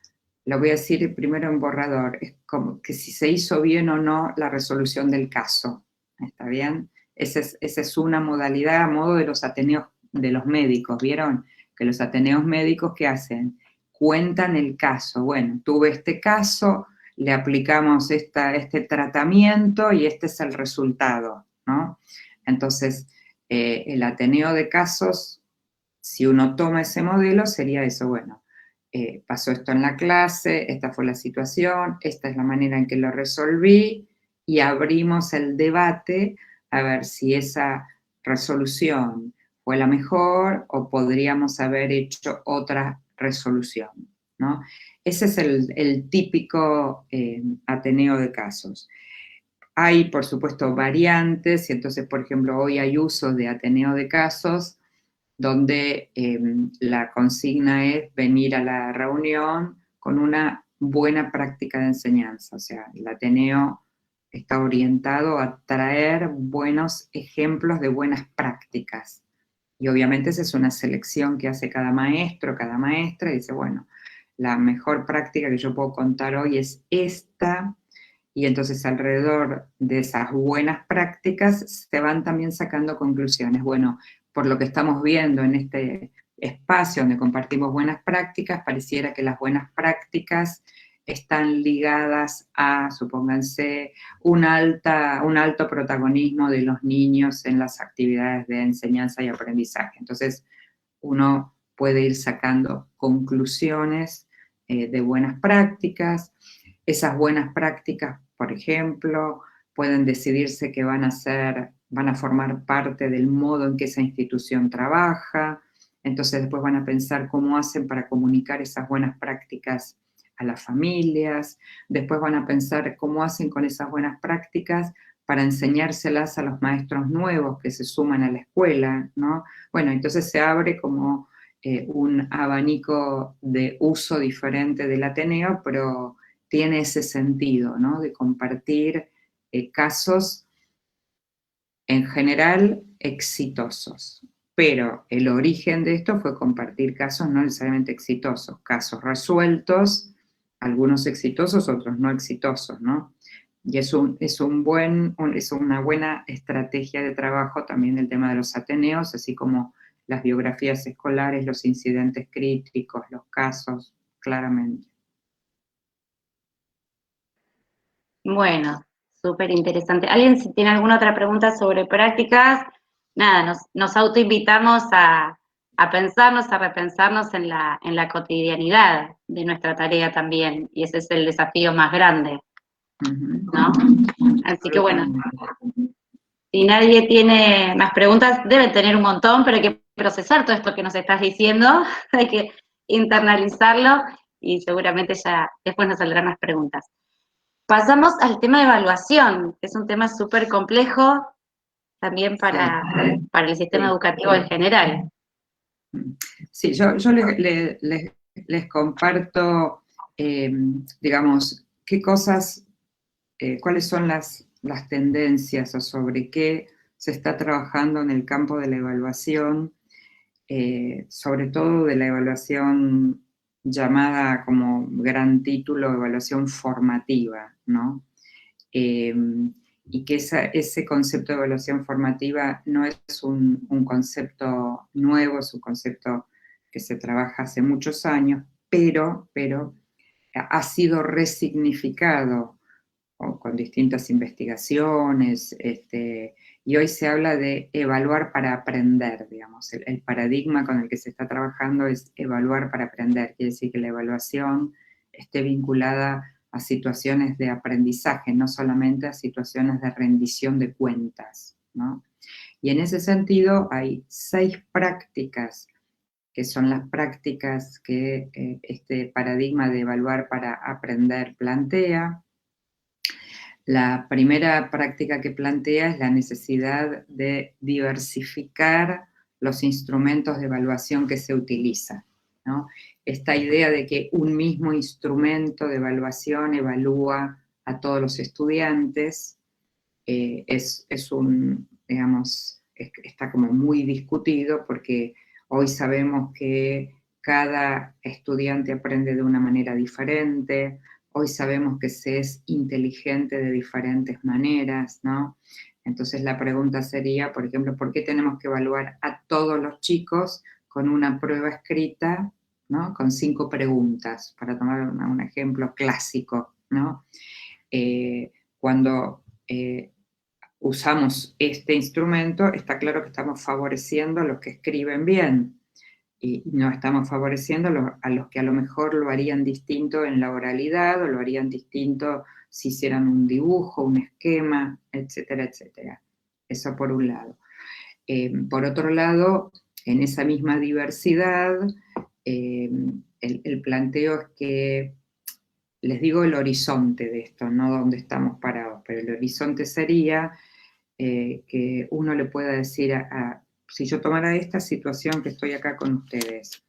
C: lo voy a decir primero en borrador, es como que si se hizo bien o no la resolución del caso, ¿está bien? Esa es una modalidad a modo de los ateneos de los médicos, ¿vieron? Que los ateneos médicos, ¿qué hacen? cuentan el caso. Bueno, tuve este caso, le aplicamos este tratamiento y este es el resultado, ¿no? Entonces, el Ateneo de casos, si uno toma ese modelo, sería eso, bueno, pasó esto en la clase, esta fue la situación, esta es la manera en que lo resolví, y abrimos el debate a ver si esa resolución fue la mejor o podríamos haber hecho otra resolución, ¿no? Ese es el típico Ateneo de casos. Hay, por supuesto, variantes, y entonces, por ejemplo, hoy hay uso de Ateneo de casos, donde la consigna es venir a la reunión con una buena práctica de enseñanza. O sea, el Ateneo está orientado a traer buenos ejemplos de buenas prácticas. Y obviamente esa es una selección que hace cada maestro, cada maestra, y dice, bueno, la mejor práctica que yo puedo contar hoy es esta, y entonces alrededor de esas buenas prácticas se van también sacando conclusiones. Bueno, por lo que estamos viendo en este espacio donde compartimos buenas prácticas, pareciera que las buenas prácticas están ligadas a, supónganse, un alto protagonismo de los niños en las actividades de enseñanza y aprendizaje. Entonces, uno puede ir sacando conclusiones de buenas prácticas. Esas buenas prácticas, por ejemplo, pueden decidirse que van a formar parte del modo en que esa institución trabaja. Entonces después van a pensar cómo hacen para comunicar esas buenas prácticas a las familias. Después van a pensar cómo hacen con esas buenas prácticas para enseñárselas a los maestros nuevos que se suman a la escuela, ¿no? Bueno, entonces se abre como un abanico de uso diferente del Ateneo, pero tiene ese sentido, ¿no? De compartir casos en general exitosos. Pero el origen de esto fue compartir casos no necesariamente exitosos, casos resueltos, algunos exitosos, otros no exitosos, ¿no? Y es una buena estrategia de trabajo también el tema de los Ateneos, así como las biografías escolares, los incidentes críticos, los casos, claramente.
D: Bueno, súper interesante. ¿Alguien si tiene alguna otra pregunta sobre prácticas? Nada, nos autoinvitamos a pensarnos, a repensarnos en la cotidianidad de nuestra tarea también, y ese es el desafío más grande, ¿no? Así que bueno, si nadie tiene más preguntas, deben tener un montón, pero hay que procesar todo esto que nos estás diciendo, hay que internalizarlo, y seguramente ya después nos saldrán más preguntas. Pasamos al tema de evaluación, que es un tema súper complejo también para el sistema educativo en general.
C: Sí, yo les comparto, digamos, qué cosas, cuáles son las tendencias o sobre qué se está trabajando en el campo de la evaluación, sobre todo de la evaluación llamada como gran título, evaluación formativa, ¿no? Y que ese concepto de evaluación formativa no es un concepto nuevo, es un concepto que se trabaja hace muchos años, pero ha sido resignificado con distintas investigaciones, y hoy se habla de evaluar para aprender, digamos. El paradigma con el que se está trabajando es evaluar para aprender, quiere decir que la evaluación esté vinculada a situaciones de aprendizaje, no solamente a situaciones de rendición de cuentas, ¿no? Y en ese sentido hay 6 prácticas, que son las prácticas que este paradigma de evaluar para aprender plantea. La primera práctica que plantea es la necesidad de diversificar los instrumentos de evaluación que se utilizan, ¿no? Esta idea de que un mismo instrumento de evaluación evalúa a todos los estudiantes está como muy discutido, porque hoy sabemos que cada estudiante aprende de una manera diferente. Hoy sabemos que se es inteligente de diferentes maneras, ¿no? Entonces la pregunta sería, por ejemplo, ¿por qué tenemos que evaluar a todos los chicos con una prueba escrita, ¿no? Con 5 preguntas, para tomar un ejemplo clásico, ¿no? Cuando usamos este instrumento, está claro que estamos favoreciendo a los que escriben bien y no estamos favoreciendo a los que a lo mejor lo harían distinto en la oralidad o lo harían distinto si hicieran un dibujo, un esquema, etcétera, etcétera. Eso por un lado. Por otro lado, en esa misma diversidad, el planteo es que, les digo el horizonte de esto, no donde estamos parados, pero el horizonte sería que uno le pueda decir si yo tomara esta situación que estoy acá con ustedes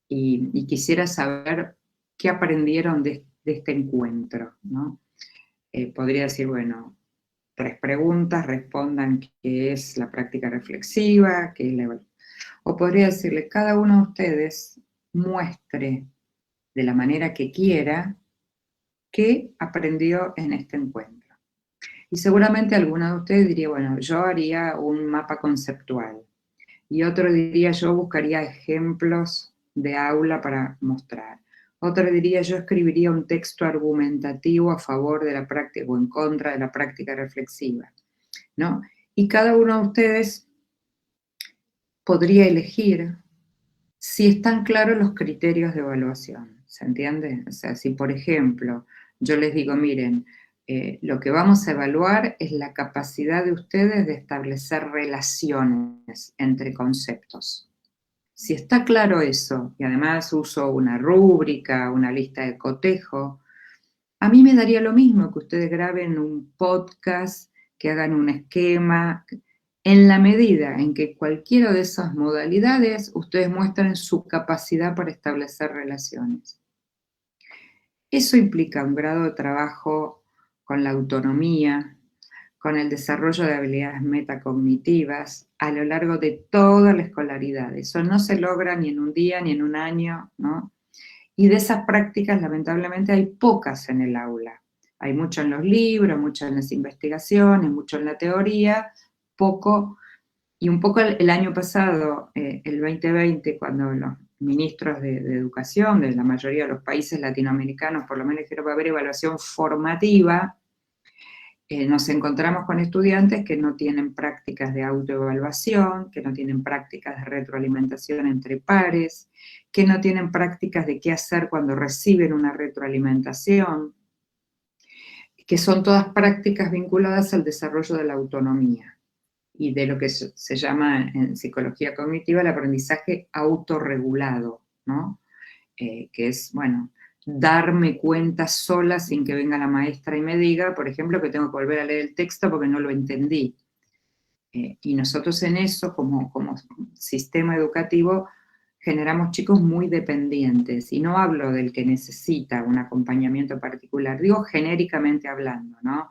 C: y quisiera saber qué aprendieron de este encuentro, ¿no? Podría decir, bueno, 3 preguntas, respondan qué es la práctica reflexiva, qué es la evaluación. O podría decirle, cada uno de ustedes muestre de la manera que quiera qué aprendió en este encuentro. Y seguramente alguno de ustedes diría, bueno, yo haría un mapa conceptual. Y otro diría, yo buscaría ejemplos de aula para mostrar. Otro diría, yo escribiría un texto argumentativo a favor de la práctica o en contra de la práctica reflexiva, ¿no? Y cada uno de ustedes podría elegir si están claros los criterios de evaluación, ¿se entiende? O sea, si por ejemplo yo les digo, miren, lo que vamos a evaluar es la capacidad de ustedes de establecer relaciones entre conceptos. Si está claro eso, y además uso una rúbrica, una lista de cotejo, a mí me daría lo mismo que ustedes graben un podcast, que hagan un esquema, en la medida en que cualquiera de esas modalidades ustedes muestran su capacidad para establecer relaciones. Eso implica un grado de trabajo con la autonomía, con el desarrollo de habilidades metacognitivas a lo largo de toda la escolaridad. Eso no se logra ni en un día ni en un año, ¿no? Y de esas prácticas, lamentablemente, hay pocas en el aula. Hay mucho en los libros, mucho en las investigaciones, mucho en la teoría, poco. Y un poco el año pasado, el 2020, cuando los ministros de educación de la mayoría de los países latinoamericanos, por lo menos dijeron que va a haber evaluación formativa, nos encontramos con estudiantes que no tienen prácticas de autoevaluación, que no tienen prácticas de retroalimentación entre pares, que no tienen prácticas de qué hacer cuando reciben una retroalimentación, que son todas prácticas vinculadas al desarrollo de la autonomía y de lo que se llama en psicología cognitiva el aprendizaje autorregulado, ¿no? Que es, bueno, darme cuenta sola sin que venga la maestra y me diga, por ejemplo, que tengo que volver a leer el texto porque no lo entendí. Y nosotros en eso, como sistema educativo, generamos chicos muy dependientes. Y no hablo del que necesita un acompañamiento particular, digo genéricamente hablando, ¿no?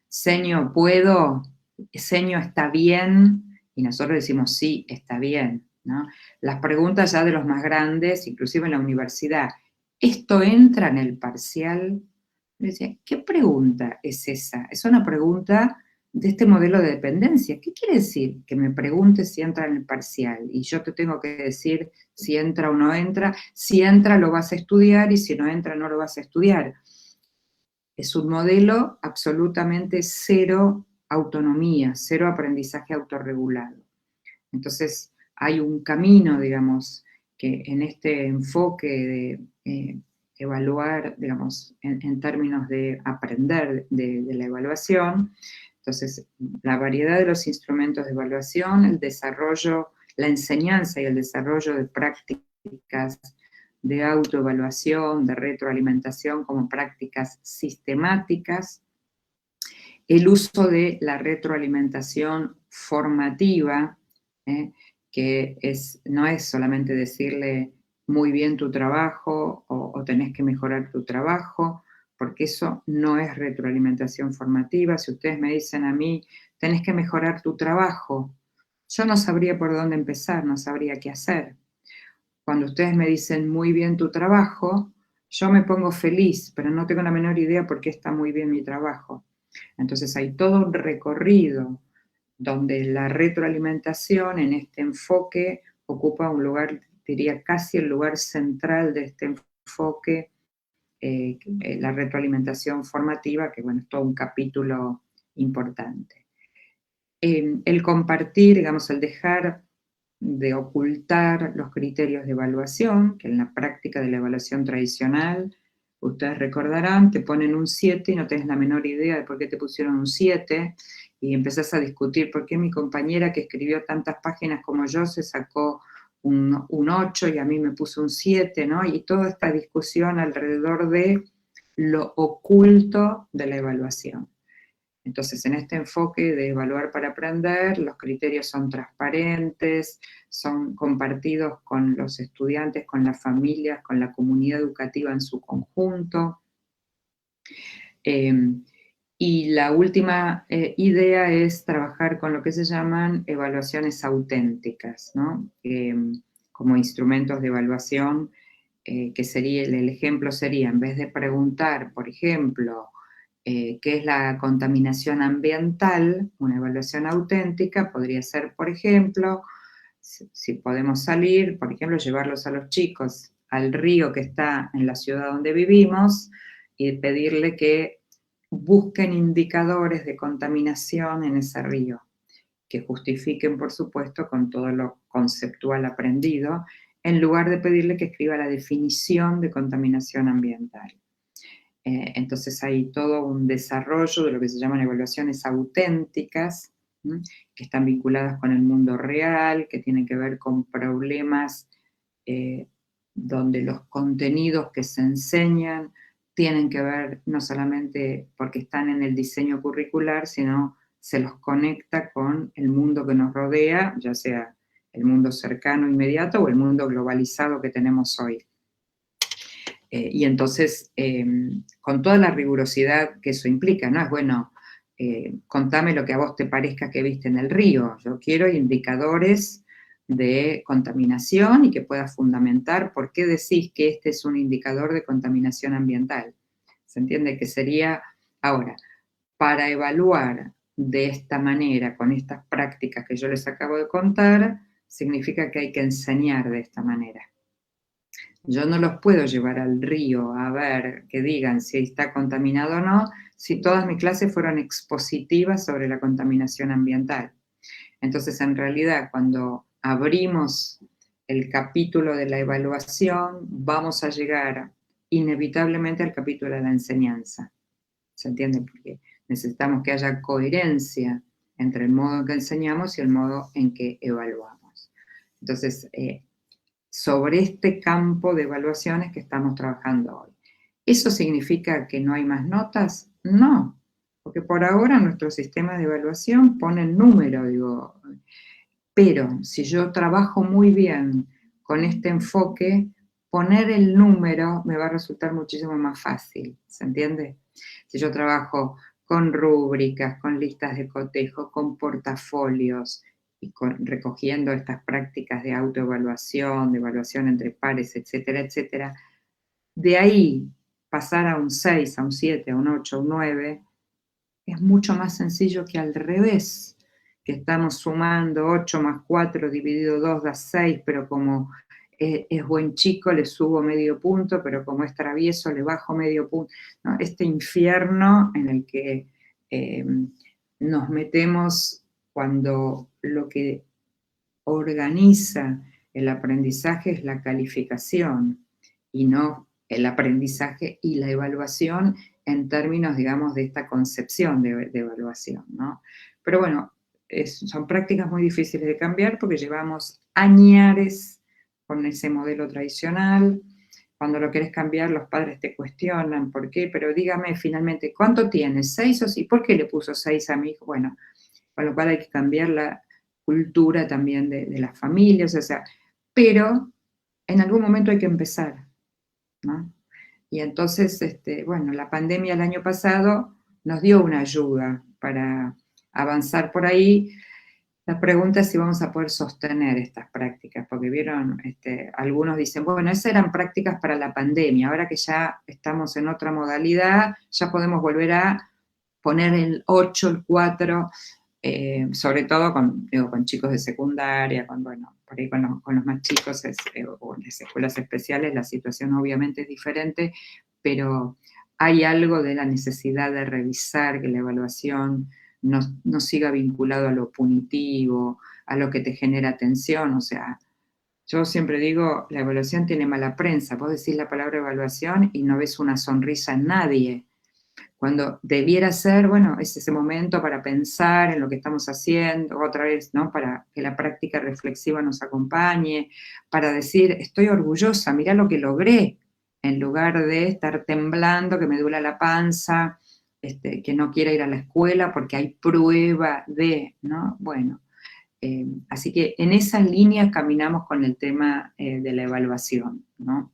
C: Seño, ¿puedo? Seño, ¿está bien? Y nosotros decimos, sí, está bien, ¿no? Las preguntas ya de los más grandes, inclusive en la universidad, ¿esto entra en el parcial? Me decía, ¿qué pregunta es esa? Es una pregunta de este modelo de dependencia. ¿Qué quiere decir? Que me preguntes si entra en el parcial y yo te tengo que decir si entra o no entra. Si entra lo vas a estudiar y si no entra no lo vas a estudiar. Es un modelo absolutamente cero autonomía, cero aprendizaje autorregulado. Entonces hay un camino, digamos, que en este enfoque de evaluar, digamos, en términos de aprender de la evaluación. Entonces, la variedad de los instrumentos de evaluación, el desarrollo, la enseñanza y el desarrollo de prácticas de autoevaluación, de retroalimentación como prácticas sistemáticas, el uso de la retroalimentación formativa, que no es solamente decirle muy bien tu trabajo o tenés que mejorar tu trabajo, porque eso no es retroalimentación formativa. Si ustedes me dicen a mí, tenés que mejorar tu trabajo, yo no sabría por dónde empezar, no sabría qué hacer. Cuando ustedes me dicen muy bien tu trabajo, yo me pongo feliz, pero no tengo la menor idea por qué está muy bien mi trabajo. Entonces hay todo un recorrido donde la retroalimentación en este enfoque ocupa un lugar, diría casi el lugar central de este enfoque, la retroalimentación formativa, que bueno, es todo un capítulo importante. El compartir, digamos, el dejar de ocultar los criterios de evaluación, que en la práctica de la evaluación tradicional, ustedes recordarán, te ponen un 7 y no tenés la menor idea de por qué te pusieron un 7, y empezás a discutir por qué mi compañera que escribió tantas páginas como yo se sacó un 8 y a mí me puso un 7, ¿no? Y toda esta discusión alrededor de lo oculto de la evaluación. Entonces, en este enfoque de evaluar para aprender, los criterios son transparentes, son compartidos con los estudiantes, con las familias, con la comunidad educativa en su conjunto. Y la última idea es trabajar con lo que se llaman evaluaciones auténticas, ¿no? Como instrumentos de evaluación, que sería, el ejemplo sería, en vez de preguntar, por ejemplo, qué es la contaminación ambiental, una evaluación auténtica podría ser, por ejemplo, si podemos salir, por ejemplo, llevarlos a los chicos al río que está en la ciudad donde vivimos y pedirle que busquen indicadores de contaminación en ese río, que justifiquen, por supuesto, con todo lo conceptual aprendido, en lugar de pedirle que escriba la definición de contaminación ambiental. Entonces hay todo un desarrollo de lo que se llaman evaluaciones auténticas, que están vinculadas con el mundo real, que tienen que ver con problemas donde los contenidos que se enseñan tienen que ver no solamente porque están en el diseño curricular, sino se los conecta con el mundo que nos rodea, ya sea el mundo cercano, inmediato, o el mundo globalizado que tenemos hoy. Y entonces, con toda la rigurosidad que eso implica, ¿no? Es bueno, contame lo que a vos te parezca que viste en el río. Yo quiero indicadores de contaminación y que puedas fundamentar por qué decís que este es un indicador de contaminación ambiental. ¿Se entiende? Que sería, ahora, para evaluar de esta manera, con estas prácticas que yo les acabo de contar, significa que hay que enseñar de esta manera. Yo no los puedo llevar al río a ver que digan si está contaminado o no, si todas mis clases fueron expositivas sobre la contaminación ambiental. Entonces, en realidad, cuando abrimos el capítulo de la evaluación, vamos a llegar inevitablemente al capítulo de la enseñanza. ¿Se entiende? Porque necesitamos que haya coherencia entre el modo en que enseñamos y el modo en que evaluamos. Entonces, sobre este campo de evaluaciones que estamos trabajando hoy. ¿Eso significa que no hay más notas? No, porque por ahora nuestro sistema de evaluación pone el número, digo, pero si yo trabajo muy bien con este enfoque, poner el número me va a resultar muchísimo más fácil, ¿se entiende? Si yo trabajo con rúbricas, con listas de cotejo, con portafolios, y recogiendo estas prácticas de autoevaluación, de evaluación entre pares, etcétera, etcétera, de ahí pasar a un 6, a un 7, a un 8, a un 9, es mucho más sencillo que al revés, que estamos sumando 8 más 4 dividido 2 da 6, pero como es buen chico le subo medio punto, pero como es travieso le bajo medio punto. ¿No? Este infierno en el que nos metemos cuando lo que organiza el aprendizaje es la calificación y no el aprendizaje y la evaluación en términos, digamos, de esta concepción de evaluación, ¿no? Pero bueno, son prácticas muy difíciles de cambiar porque llevamos añares con ese modelo tradicional. Cuando lo querés cambiar, los padres te cuestionan, ¿por qué? Pero dígame finalmente, ¿cuánto tienes? ¿6 o sí? ¿Por qué le puso 6 a mi hijo? Bueno, con lo cual hay que cambiar la cultura también de las familias, o sea, pero en algún momento hay que empezar, ¿no? Y entonces, bueno, la pandemia el año pasado nos dio una ayuda para avanzar por ahí. La pregunta es si vamos a poder sostener estas prácticas, porque vieron, algunos dicen, bueno, esas eran prácticas para la pandemia, ahora que ya estamos en otra modalidad, ya podemos volver a poner el 8, el 4, sobre todo con chicos de secundaria, bueno, por ahí con los más chicos o en las escuelas especiales la situación obviamente es diferente, pero hay algo de la necesidad de revisar que la evaluación no siga vinculado a lo punitivo, a lo que te genera tensión, o sea, yo siempre digo, la evaluación tiene mala prensa, vos decís la palabra evaluación y no ves una sonrisa en nadie, cuando debiera ser, bueno, es ese momento para pensar en lo que estamos haciendo, otra vez, ¿no? Para que la práctica reflexiva nos acompañe, para decir, estoy orgullosa, mirá lo que logré, en lugar de estar temblando, que me duela la panza, que no quiera ir a la escuela porque hay prueba de, ¿no? Bueno, así que en esa línea caminamos con el tema de la evaluación, ¿no?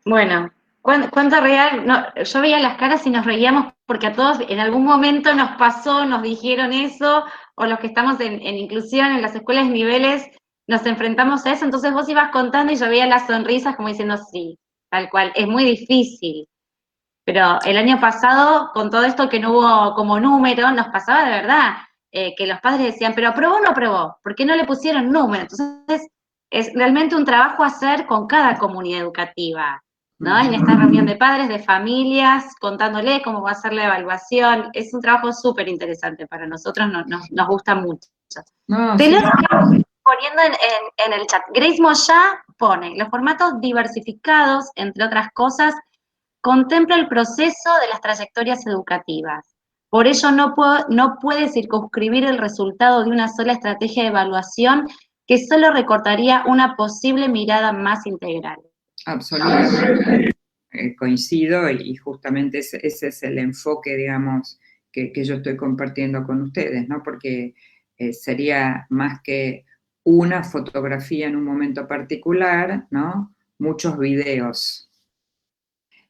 D: Bueno, cuánto real, no, yo veía las caras y nos reíamos porque a todos en algún momento nos pasó, nos dijeron eso, o los que estamos en inclusión, en las escuelas niveles, nos enfrentamos a eso, entonces vos ibas contando y yo veía las sonrisas como diciendo, sí, tal cual, es muy difícil. Pero el año pasado, con todo esto que no hubo como número, nos pasaba de verdad, que los padres decían, pero aprobó o no aprobó, ¿por qué no le pusieron número? Entonces, es realmente un trabajo a hacer con cada comunidad educativa, ¿no? En esta reunión de padres, de familias, contándole cómo va a ser la evaluación. Es un trabajo súper interesante para nosotros, nos gusta mucho.
C: No,
D: Te
C: sí.
D: lo estoy poniendo en el chat. Grace Moya pone, los formatos diversificados, entre otras cosas, contempla el proceso de las trayectorias educativas. Por ello no puede circunscribir el resultado de una sola estrategia de evaluación que solo recortaría una posible mirada más integral.
C: Absolutamente. Coincido y justamente ese es el enfoque, digamos, que yo estoy compartiendo con ustedes, ¿no? Porque sería más que una fotografía en un momento particular, ¿no? Muchos videos.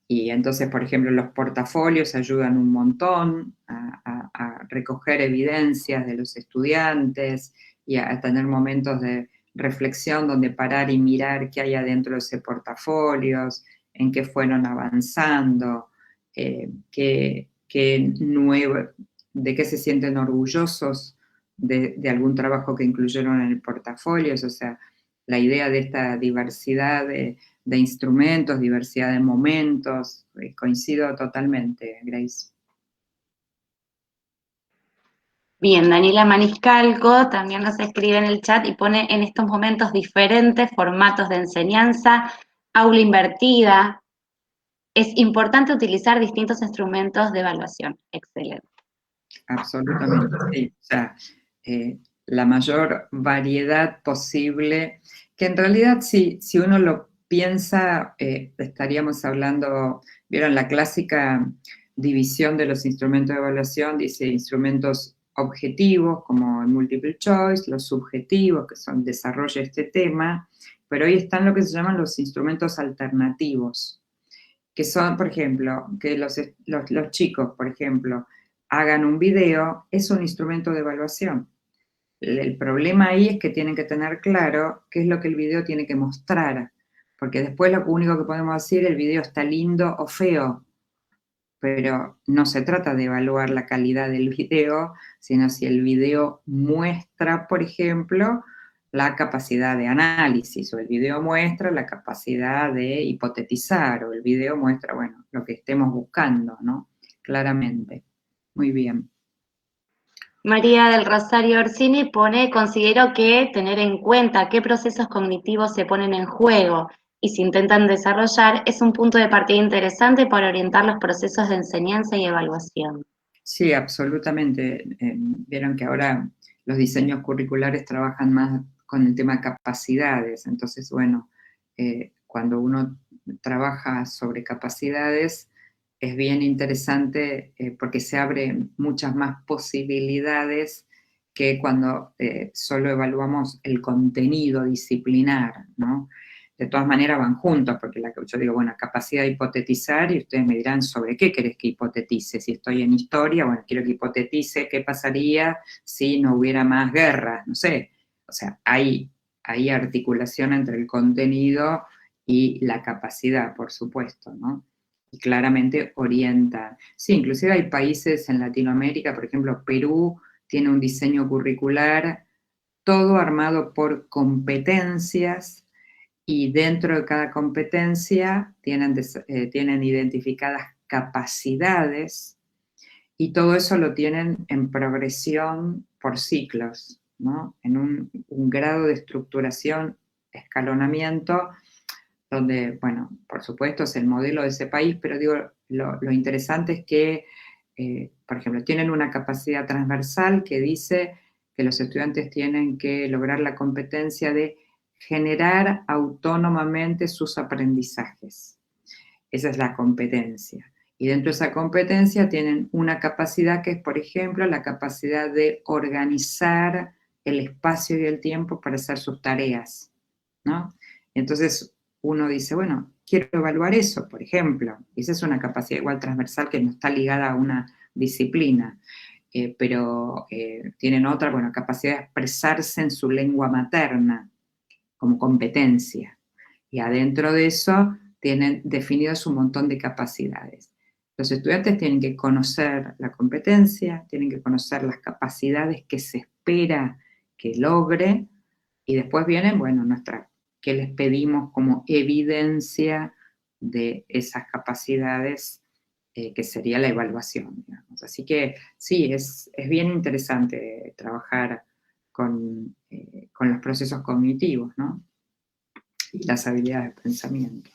C: Y entonces, por ejemplo, los portafolios ayudan un montón a recoger evidencias de los estudiantes y a tener momentos de reflexión donde parar y mirar qué hay adentro de ese portafolio, en qué fueron avanzando, de qué se sienten orgullosos de algún trabajo que incluyeron en el portafolio, o sea, la idea de esta diversidad de instrumentos, diversidad de momentos, coincido totalmente, Grace.
D: Bien, Daniela Maniscalco también nos escribe en el chat y pone en estos momentos diferentes formatos de enseñanza, aula invertida. Es importante utilizar distintos instrumentos de evaluación. Excelente.
C: Absolutamente, sí. O sea, la mayor variedad posible, que en realidad si uno lo piensa, estaríamos hablando, vieron la clásica división de los instrumentos de evaluación, dice instrumentos objetivos como el multiple choice, los subjetivos, que son desarrolla este tema, pero hoy están lo que se llaman los instrumentos alternativos, que son, por ejemplo, que los chicos, por ejemplo, hagan un video, es un instrumento de evaluación. El problema ahí es que tienen que tener claro qué es lo que el video tiene que mostrar, porque después lo único que podemos decir, el video está lindo o feo, pero no se trata de evaluar la calidad del video, sino si el video muestra, por ejemplo, la capacidad de análisis, o el video muestra la capacidad de hipotetizar, o el video muestra, bueno, lo que estemos buscando, ¿no? Claramente. Muy bien.
D: María del Rosario Orsini pone, considero que tener en cuenta qué procesos cognitivos se ponen en juego y se intentan desarrollar es un punto de partida interesante para orientar los procesos de enseñanza y evaluación.
C: Sí, absolutamente. Vieron que ahora los diseños curriculares trabajan más con el tema de capacidades, entonces, bueno, cuando uno trabaja sobre capacidades, es bien interesante porque se abren muchas más posibilidades que cuando solo evaluamos el contenido disciplinar, ¿no? De todas maneras van juntos, porque yo digo, bueno, capacidad de hipotetizar, y ustedes me dirán, ¿sobre qué querés que hipotetice? Si estoy en historia, bueno, quiero que hipotetice qué pasaría si no hubiera más guerras, no sé. O sea, hay articulación entre el contenido y la capacidad, por supuesto, ¿no? Y claramente orienta. Sí, inclusive hay países en Latinoamérica, por ejemplo, Perú tiene un diseño curricular todo armado por competencias, y dentro de cada competencia tienen identificadas capacidades, y todo eso lo tienen en progresión por ciclos, ¿no? En un grado de estructuración, escalonamiento, donde, bueno, por supuesto es el modelo de ese país, pero digo, lo interesante es que, por ejemplo, tienen una capacidad transversal que dice que los estudiantes tienen que lograr la competencia de generar autónomamente sus aprendizajes. Esa es la competencia. Y dentro de esa competencia tienen una capacidad que es, por ejemplo, la capacidad de organizar el espacio y el tiempo para hacer sus tareas, ¿no? Entonces uno dice, bueno, quiero evaluar eso, por ejemplo. Esa es una capacidad igual transversal que no está ligada a una disciplina, pero tienen otra, bueno, capacidad de expresarse en su lengua materna como competencia. Y adentro de eso tienen definidos un montón de capacidades. Los estudiantes tienen que conocer la competencia, tienen que conocer las capacidades que se espera que logre, y después vienen, bueno, que les pedimos como evidencia de esas capacidades, que sería la evaluación, digamos. Así que sí, es bien interesante trabajar con los procesos cognitivos, ¿no? Y las habilidades de pensamiento.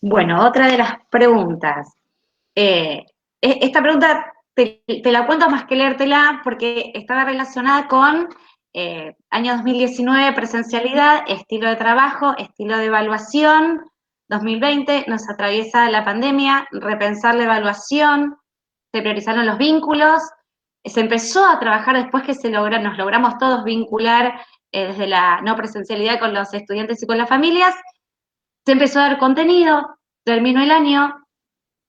D: Bueno, otra de las preguntas. Esta pregunta te la cuento más que leértela porque estaba relacionada con año 2019, presencialidad, estilo de trabajo, estilo de evaluación. 2020 nos atraviesa la pandemia, repensar la evaluación, se priorizaron los vínculos, se empezó a trabajar después que nos logramos todos vincular desde la no presencialidad con los estudiantes y con las familias. Se empezó a dar contenido, terminó el año,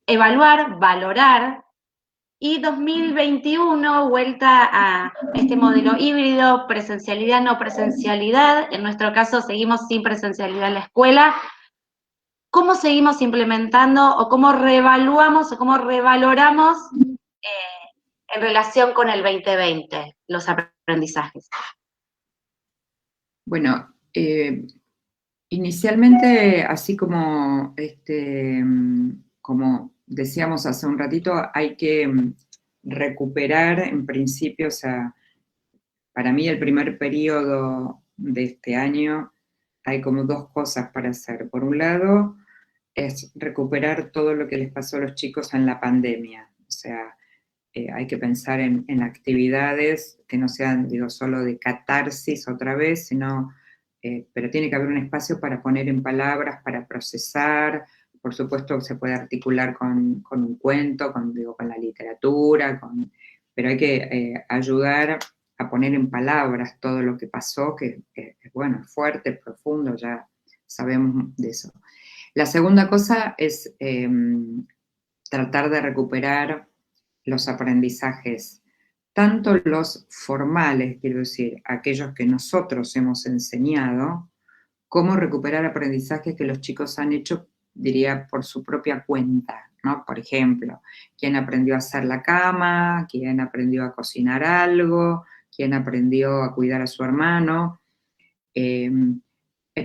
D: evaluar, valorar, y 2021, vuelta a este modelo híbrido, presencialidad, no presencialidad. En nuestro caso seguimos sin presencialidad en la escuela. ¿Cómo seguimos implementando o cómo reevaluamos o cómo revaloramos en relación con el 2020 los aprendizajes?
C: Bueno, inicialmente, así como decíamos hace un ratito, hay que recuperar en principio, o sea, para mí el primer periodo de este año hay como dos cosas para hacer. Por un lado, es recuperar todo lo que les pasó a los chicos en la pandemia. O sea, hay que pensar en actividades que no sean, digo, solo de catarsis otra vez, sino, pero tiene que haber un espacio para poner en palabras, para procesar. Por supuesto, se puede articular con un cuento, con la literatura, pero hay que ayudar a poner en palabras todo lo que pasó, que bueno, es fuerte, profundo, ya sabemos de eso. La segunda cosa es tratar de recuperar los aprendizajes, tanto los formales, quiero decir, aquellos que nosotros hemos enseñado, como recuperar aprendizajes que los chicos han hecho, diría, por su propia cuenta, ¿no? Por ejemplo, quién aprendió a hacer la cama, quién aprendió a cocinar algo, quién aprendió a cuidar a su hermano,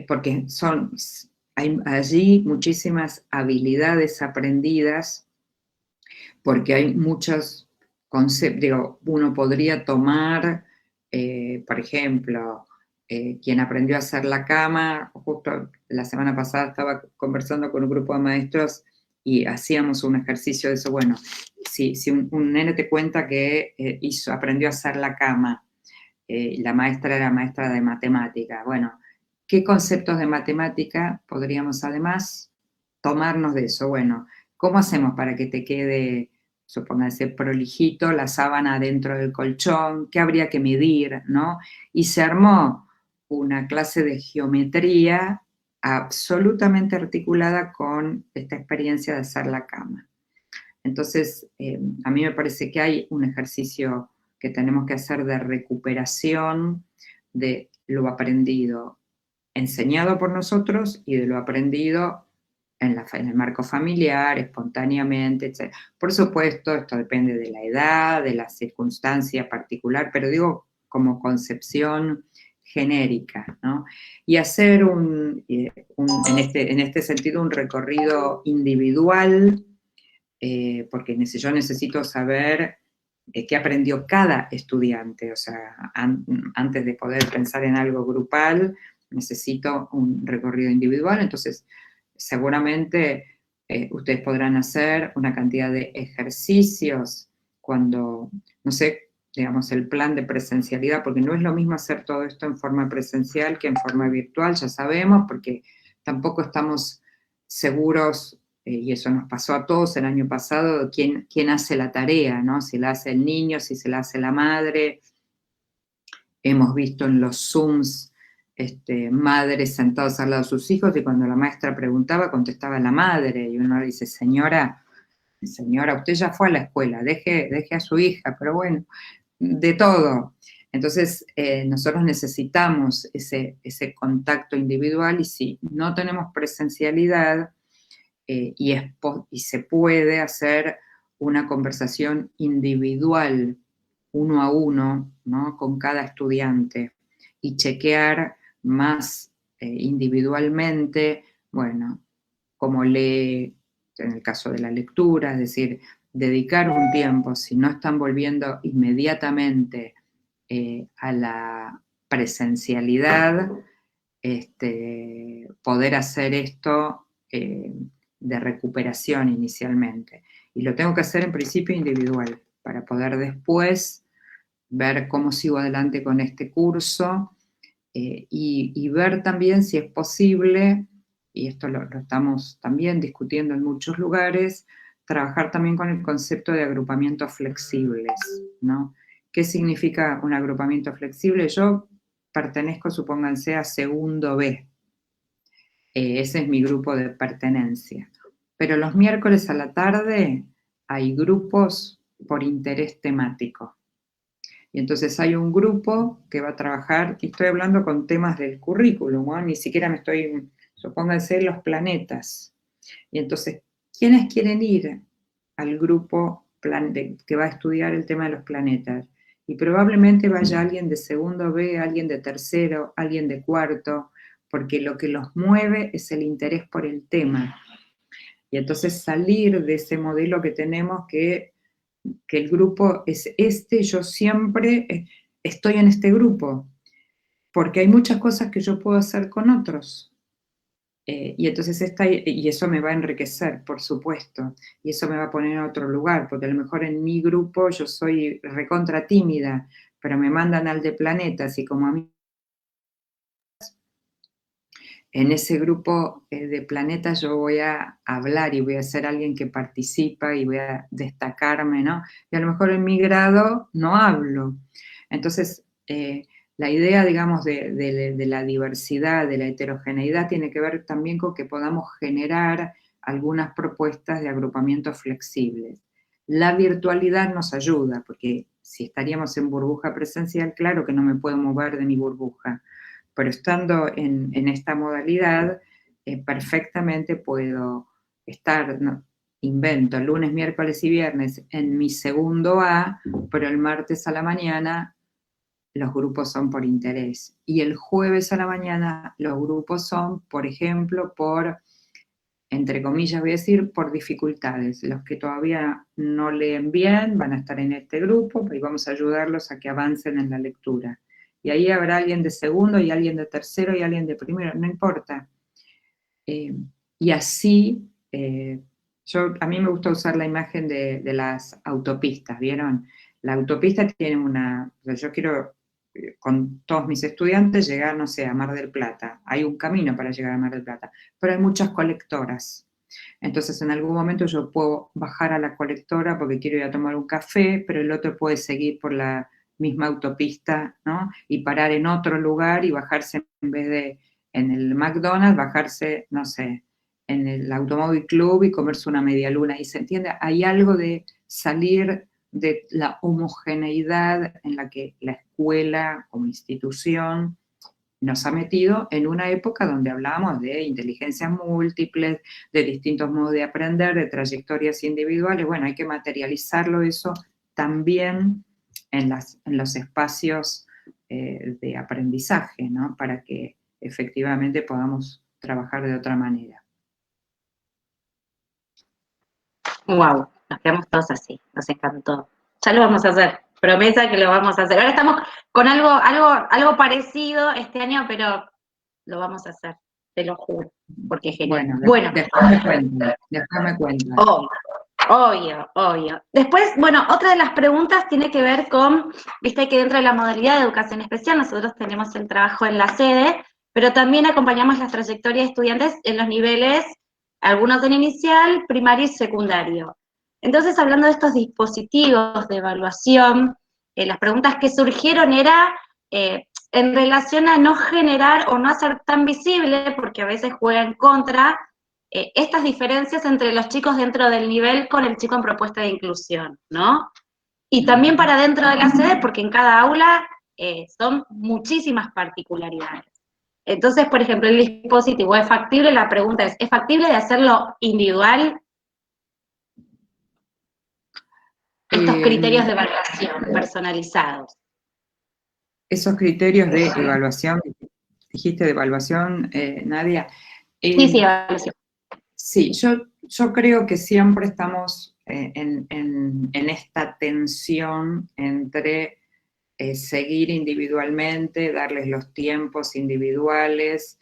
C: porque hay allí muchísimas habilidades aprendidas, porque hay muchos conceptos, digo, uno podría tomar, por ejemplo, quien aprendió a hacer la cama. Justo la semana pasada estaba conversando con un grupo de maestros y hacíamos un ejercicio de eso. Bueno, si un nene te cuenta que aprendió a hacer la cama, la maestra era maestra de matemática, bueno, ¿qué conceptos de matemática podríamos además tomarnos de eso? Bueno, ¿cómo hacemos para que te quede, supóngase, prolijito la sábana dentro del colchón? ¿Qué habría que medir, no? Y se armó una clase de geometría absolutamente articulada con esta experiencia de hacer la cama. Entonces, a mí me parece que hay un ejercicio que tenemos que hacer de recuperación de lo aprendido, enseñado por nosotros, y de lo aprendido en el marco familiar, espontáneamente, etc. Por supuesto, esto depende de la edad, de la circunstancia particular, pero digo, como concepción genérica, ¿no? Y hacer en este sentido un recorrido individual, porque yo necesito saber qué aprendió cada estudiante, o sea, antes de poder pensar en algo grupal, necesito un recorrido individual, entonces seguramente ustedes podrán hacer una cantidad de ejercicios cuando, no sé, digamos, el plan de presencialidad, porque no es lo mismo hacer todo esto en forma presencial que en forma virtual, ya sabemos, porque tampoco estamos seguros, y eso nos pasó a todos el año pasado, quién hace la tarea, ¿no? Si la hace el niño, si se la hace la madre. Hemos visto en los Zooms madres sentadas al lado de sus hijos y cuando la maestra preguntaba, contestaba la madre, y uno le dice, señora, usted ya fue a la escuela, deje a su hija, pero bueno, de todo. Entonces, nosotros necesitamos ese contacto individual y si no tenemos presencialidad y se puede hacer una conversación individual, uno a uno, ¿no? Con cada estudiante y chequear más individualmente, bueno, como lee, en el caso de la lectura, es decir, dedicar un tiempo, si no están volviendo inmediatamente a la presencialidad, poder hacer esto de recuperación inicialmente. Y lo tengo que hacer en principio individual, para poder después ver cómo sigo adelante con este curso y ver también si es posible, y esto lo estamos también discutiendo en muchos lugares, trabajar también con el concepto de agrupamientos flexibles, ¿no? ¿Qué significa un agrupamiento flexible? Yo pertenezco, supónganse, a segundo B. Ese es mi grupo de pertenencia. Pero los miércoles a la tarde hay grupos por interés temático. Y entonces hay un grupo que va a trabajar, y estoy hablando con temas del currículum, ¿no? Ni siquiera supónganse los planetas. Y entonces, ¿quiénes quieren ir al grupo que va a estudiar el tema de los planetas? Y probablemente vaya alguien de segundo B, alguien de tercero, alguien de cuarto, porque lo que los mueve es el interés por el tema. Y entonces salir de ese modelo que tenemos que el grupo es yo siempre estoy en este grupo, porque hay muchas cosas que yo puedo hacer con otros. Y entonces y eso me va a enriquecer, por supuesto, y eso me va a poner en otro lugar, porque a lo mejor en mi grupo yo soy recontra tímida, pero me mandan al de planetas y como a mí en ese grupo de planetas yo voy a hablar y voy a ser alguien que participa y voy a destacarme, ¿no? Y a lo mejor en mi grado no hablo. Entonces, la idea, digamos, de la diversidad, de la heterogeneidad, tiene que ver también con que podamos generar algunas propuestas de agrupamientos flexibles. La virtualidad nos ayuda, porque si estaríamos en burbuja presencial, claro que no me puedo mover de mi burbuja, pero estando en esta modalidad, perfectamente puedo estar, invento, lunes, miércoles y viernes en mi segundo A, pero el martes a la mañana los grupos son por interés. Y el jueves a la mañana los grupos son, por ejemplo, entre comillas voy a decir, por dificultades. Los que todavía no leen bien van a estar en este grupo y vamos a ayudarlos a que avancen en la lectura. Y ahí habrá alguien de segundo y alguien de tercero y alguien de primero, no importa. Y así, a mí me gusta usar la imagen de las autopistas, ¿vieron? La autopista tiene yo quiero con todos mis estudiantes llegar, no sé, a Mar del Plata. Hay un camino para llegar a Mar del Plata, pero hay muchas colectoras. Entonces, en algún momento yo puedo bajar a la colectora porque quiero ir a tomar un café, pero el otro puede seguir por la misma autopista, ¿no? Y parar en otro lugar y bajarse en vez de en el McDonald's, bajarse, no sé, en el Automóvil Club y comerse una media luna. Y se entiende, hay algo de salir de la homogeneidad en la que la escuela como institución nos ha metido en una época donde hablábamos de inteligencias múltiples, de distintos modos de aprender, de trayectorias individuales. Bueno, hay que materializarlo eso también en los espacios de aprendizaje, ¿no? Para que efectivamente podamos trabajar de otra manera.
D: Wow, nos quedamos todos así, nos encantó. Ya lo vamos a hacer, promesa que lo vamos a hacer. Ahora estamos con algo parecido este año, pero lo vamos a hacer, te lo juro, porque es genial.
C: Bueno, después me cuentan.
D: Obvio. Después, bueno, otra de las preguntas tiene que ver con, viste que dentro de la modalidad de educación especial nosotros tenemos el trabajo en la sede, pero también acompañamos las trayectorias de estudiantes en los niveles, algunos en inicial, primario y secundario. Entonces, hablando de estos dispositivos de evaluación, las preguntas que surgieron era en relación a no generar o no hacer tan visible, porque a veces juega en contra, estas diferencias entre los chicos dentro del nivel con el chico en propuesta de inclusión, ¿no? Y también para dentro de la sede, porque en cada aula son muchísimas particularidades. Entonces, por ejemplo, el dispositivo es factible, la pregunta ¿es factible de hacerlo individual? Estos criterios de evaluación personalizados.
C: Esos criterios de evaluación, dijiste de evaluación, Nadia.
D: Sí, evaluación.
C: Sí, yo creo que siempre estamos en esta tensión entre seguir individualmente, darles los tiempos individuales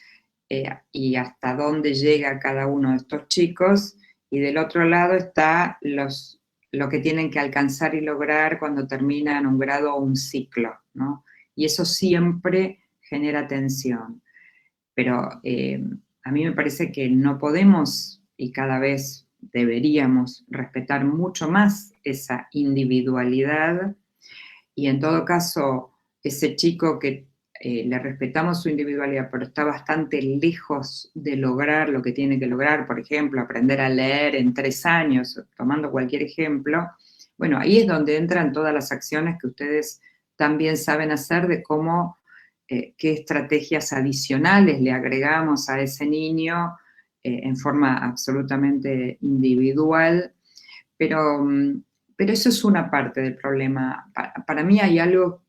C: y hasta dónde llega cada uno de estos chicos, y del otro lado está lo que tienen que alcanzar y lograr cuando terminan un grado o un ciclo, ¿no? Y eso siempre genera tensión. Pero a mí me parece que no podemos, y cada vez deberíamos, respetar mucho más esa individualidad, y en todo caso, ese chico que le respetamos su individualidad, pero está bastante lejos de lograr lo que tiene que lograr, por ejemplo, aprender a leer en 3 años, tomando cualquier ejemplo, bueno, ahí es donde entran todas las acciones que ustedes también saben hacer de cómo, qué estrategias adicionales le agregamos a ese niño en forma absolutamente individual, pero eso es una parte del problema. Para mí hay algo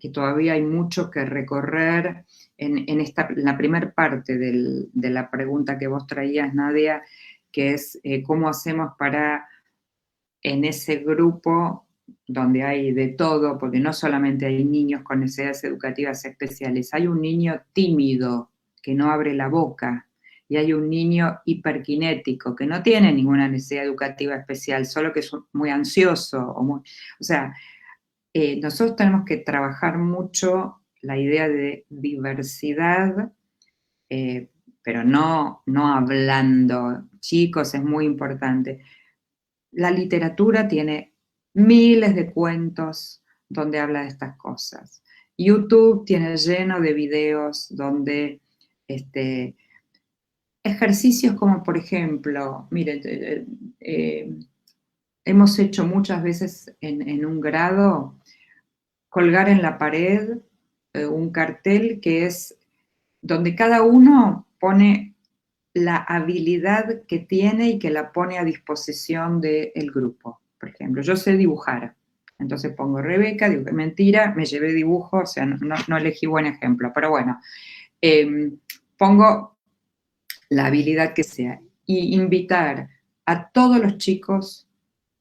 C: que todavía hay mucho que recorrer en la primera parte de la pregunta que vos traías, Nadia, que es cómo hacemos para, en ese grupo donde hay de todo, porque no solamente hay niños con necesidades educativas especiales, hay un niño tímido que no abre la boca, y hay un niño hiperkinético que no tiene ninguna necesidad educativa especial, solo que es muy ansioso. O sea, nosotros tenemos que trabajar mucho la idea de diversidad, pero no hablando. Chicos, es muy importante. La literatura tiene miles de cuentos donde habla de estas cosas. YouTube tiene lleno de videos donde ejercicios como, por ejemplo, miren, hemos hecho muchas veces en un grado colgar en la pared un cartel que es donde cada uno pone la habilidad que tiene y que la pone a disposición del grupo. Por ejemplo, yo sé dibujar, entonces pongo Rebeca, digo que mentira, me llevé dibujo, o sea, no elegí buen ejemplo, pero bueno, pongo la habilidad que sea, y invitar a todos los chicos,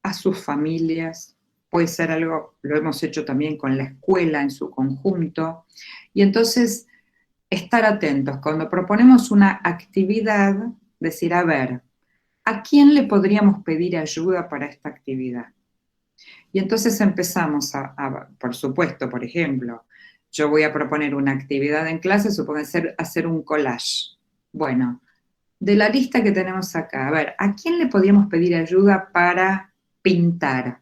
C: a sus familias, puede ser algo, lo hemos hecho también con la escuela en su conjunto, y entonces estar atentos. Cuando proponemos una actividad, decir, a ver, ¿a quién le podríamos pedir ayuda para esta actividad? Y entonces empezamos por supuesto, por ejemplo, yo voy a proponer una actividad en clase, supone hacer un collage. Bueno, de la lista que tenemos acá, a ver, ¿a quién le podríamos pedir ayuda para pintar?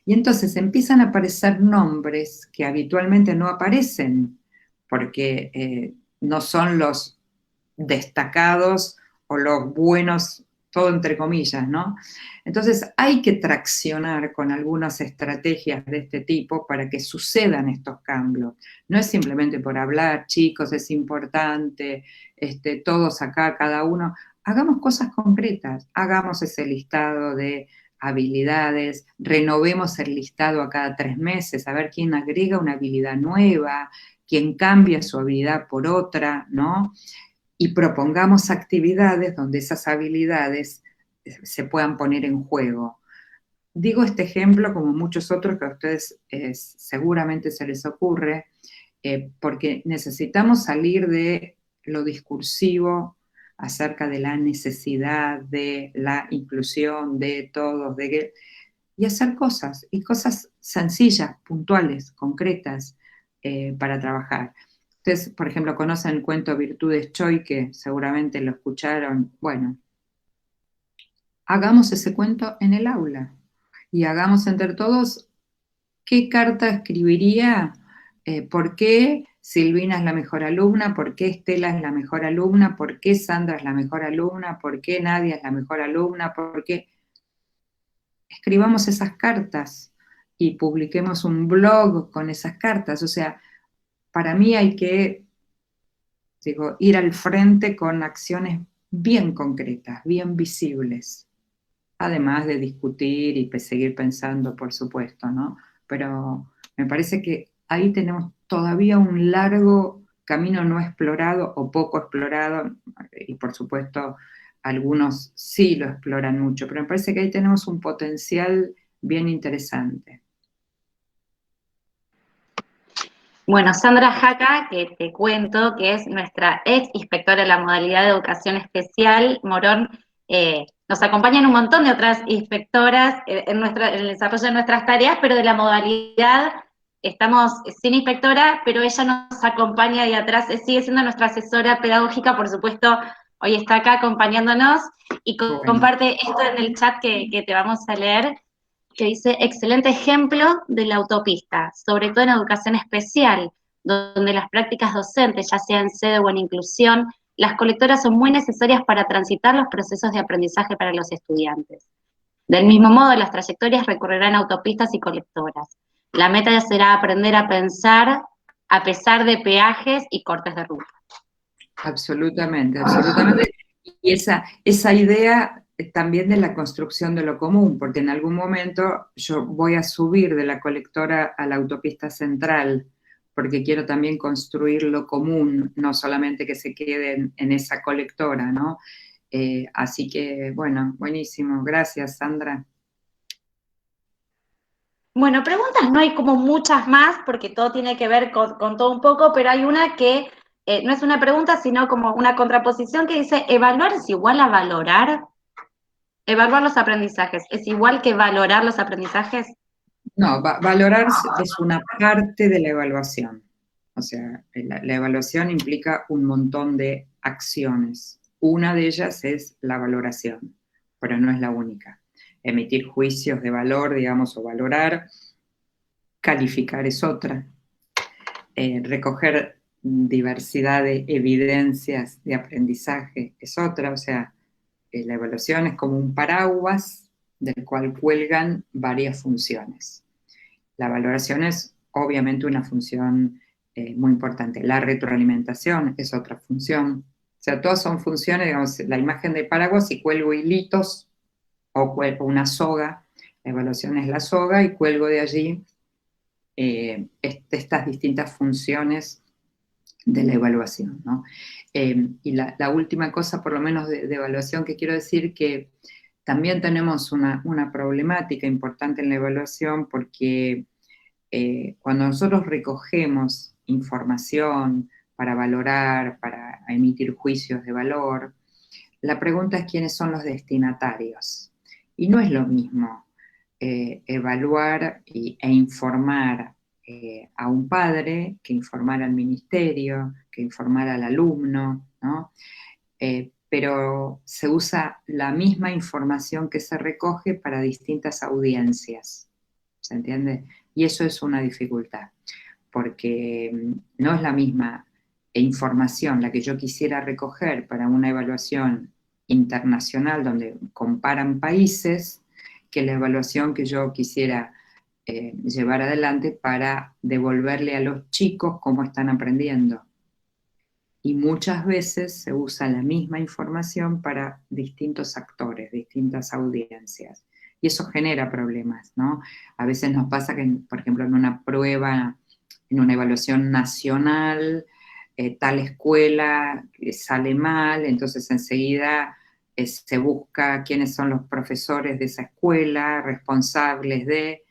C: Y entonces empiezan a aparecer nombres que habitualmente no aparecen, porque no son los destacados o los buenos, todo entre comillas, ¿no? Entonces hay que traccionar con algunas estrategias de este tipo para que sucedan estos cambios. No es simplemente por hablar, chicos, es importante, todos acá, cada uno. Hagamos cosas concretas, hagamos ese listado de habilidades, renovemos el listado a cada 3 meses, a ver quién agrega una habilidad nueva, quién cambia su habilidad por otra, ¿no? Y propongamos actividades donde esas habilidades se puedan poner en juego. Digo este ejemplo como muchos otros que a ustedes seguramente se les ocurre, porque necesitamos salir de lo discursivo acerca de la necesidad de la inclusión de todos, y hacer cosas, y cosas sencillas, puntuales, concretas, para trabajar. Ustedes, por ejemplo, conocen el cuento Virtudes Choi, que seguramente lo escucharon. Bueno, hagamos ese cuento en el aula y hagamos entre todos qué carta escribiría, por qué Silvina es la mejor alumna, por qué Estela es la mejor alumna, por qué Sandra es la mejor alumna, por qué Nadia es la mejor alumna, por qué... Escribamos esas cartas y publiquemos un blog con esas cartas. O sea, para mí hay que, ir al frente con acciones bien concretas, bien visibles, además de discutir y seguir pensando, por supuesto, ¿no? Pero me parece que ahí tenemos todavía un largo camino no explorado o poco explorado, y por supuesto algunos sí lo exploran mucho, pero me parece que ahí tenemos un potencial bien interesante.
D: Bueno, Sandra Jaca, que te cuento que es nuestra ex inspectora de la modalidad de educación especial, Morón, nos acompañan un montón de otras inspectoras en el desarrollo de nuestras tareas, pero de la modalidad estamos sin inspectora, pero ella nos acompaña ahí atrás, sigue siendo nuestra asesora pedagógica, por supuesto, hoy está acá acompañándonos y comparte esto en el chat que te vamos a leer, que dice, excelente ejemplo de la autopista, sobre todo en educación especial, donde las prácticas docentes, ya sea en sede o en inclusión, las colectoras son muy necesarias para transitar los procesos de aprendizaje para los estudiantes. Del mismo modo, las trayectorias recorrerán autopistas y colectoras. La meta será aprender a pensar a pesar de peajes y cortes de ruta.
C: Absolutamente, absolutamente. Y esa idea también de la construcción de lo común, porque en algún momento yo voy a subir de la colectora a la autopista central, porque quiero también construir lo común, no solamente que se quede en esa colectora, ¿no? Así que, bueno, buenísimo. Gracias, Sandra.
D: Bueno, preguntas no hay como muchas más, porque todo tiene que ver con todo un poco, pero hay una que no es una pregunta, sino como una contraposición que dice, ¿evaluar es igual a valorar? ¿Evaluar los aprendizajes es igual que valorar los aprendizajes?
C: No, valorar es una parte de la evaluación. O sea, la evaluación implica un montón de acciones. Una de ellas es la valoración, pero no es la única. Emitir juicios de valor, digamos, o valorar. Calificar es otra. Recoger diversidad de evidencias de aprendizaje es otra. O sea, la evaluación es como un paraguas del cual cuelgan varias funciones. La valoración es obviamente una función muy importante. La retroalimentación es otra función. O sea, todas son funciones, digamos, la imagen del paraguas y cuelgo hilitos o una soga. La evaluación es la soga y cuelgo de allí estas distintas funciones de la evaluación, ¿no? Y la última cosa, por lo menos de evaluación, que quiero decir que también tenemos una problemática importante en la evaluación porque cuando nosotros recogemos información para valorar, para emitir juicios de valor, la pregunta es quiénes son los destinatarios. Y no es lo mismo evaluar e informar a un padre que informar al ministerio, que informar al alumno, ¿no? Pero se usa la misma información que se recoge para distintas audiencias, ¿se entiende? Y eso es una dificultad, porque no es la misma información la que yo quisiera recoger para una evaluación internacional donde comparan países, que la evaluación que yo quisiera llevar adelante para devolverle a los chicos cómo están aprendiendo. Y muchas veces se usa la misma información para distintos actores, distintas audiencias. y eso genera problemas, ¿no? A veces nos pasa que, por ejemplo, en una prueba, en una evaluación nacional, tal escuela sale mal, entonces enseguida se busca quiénes son los profesores de esa escuela, responsables de...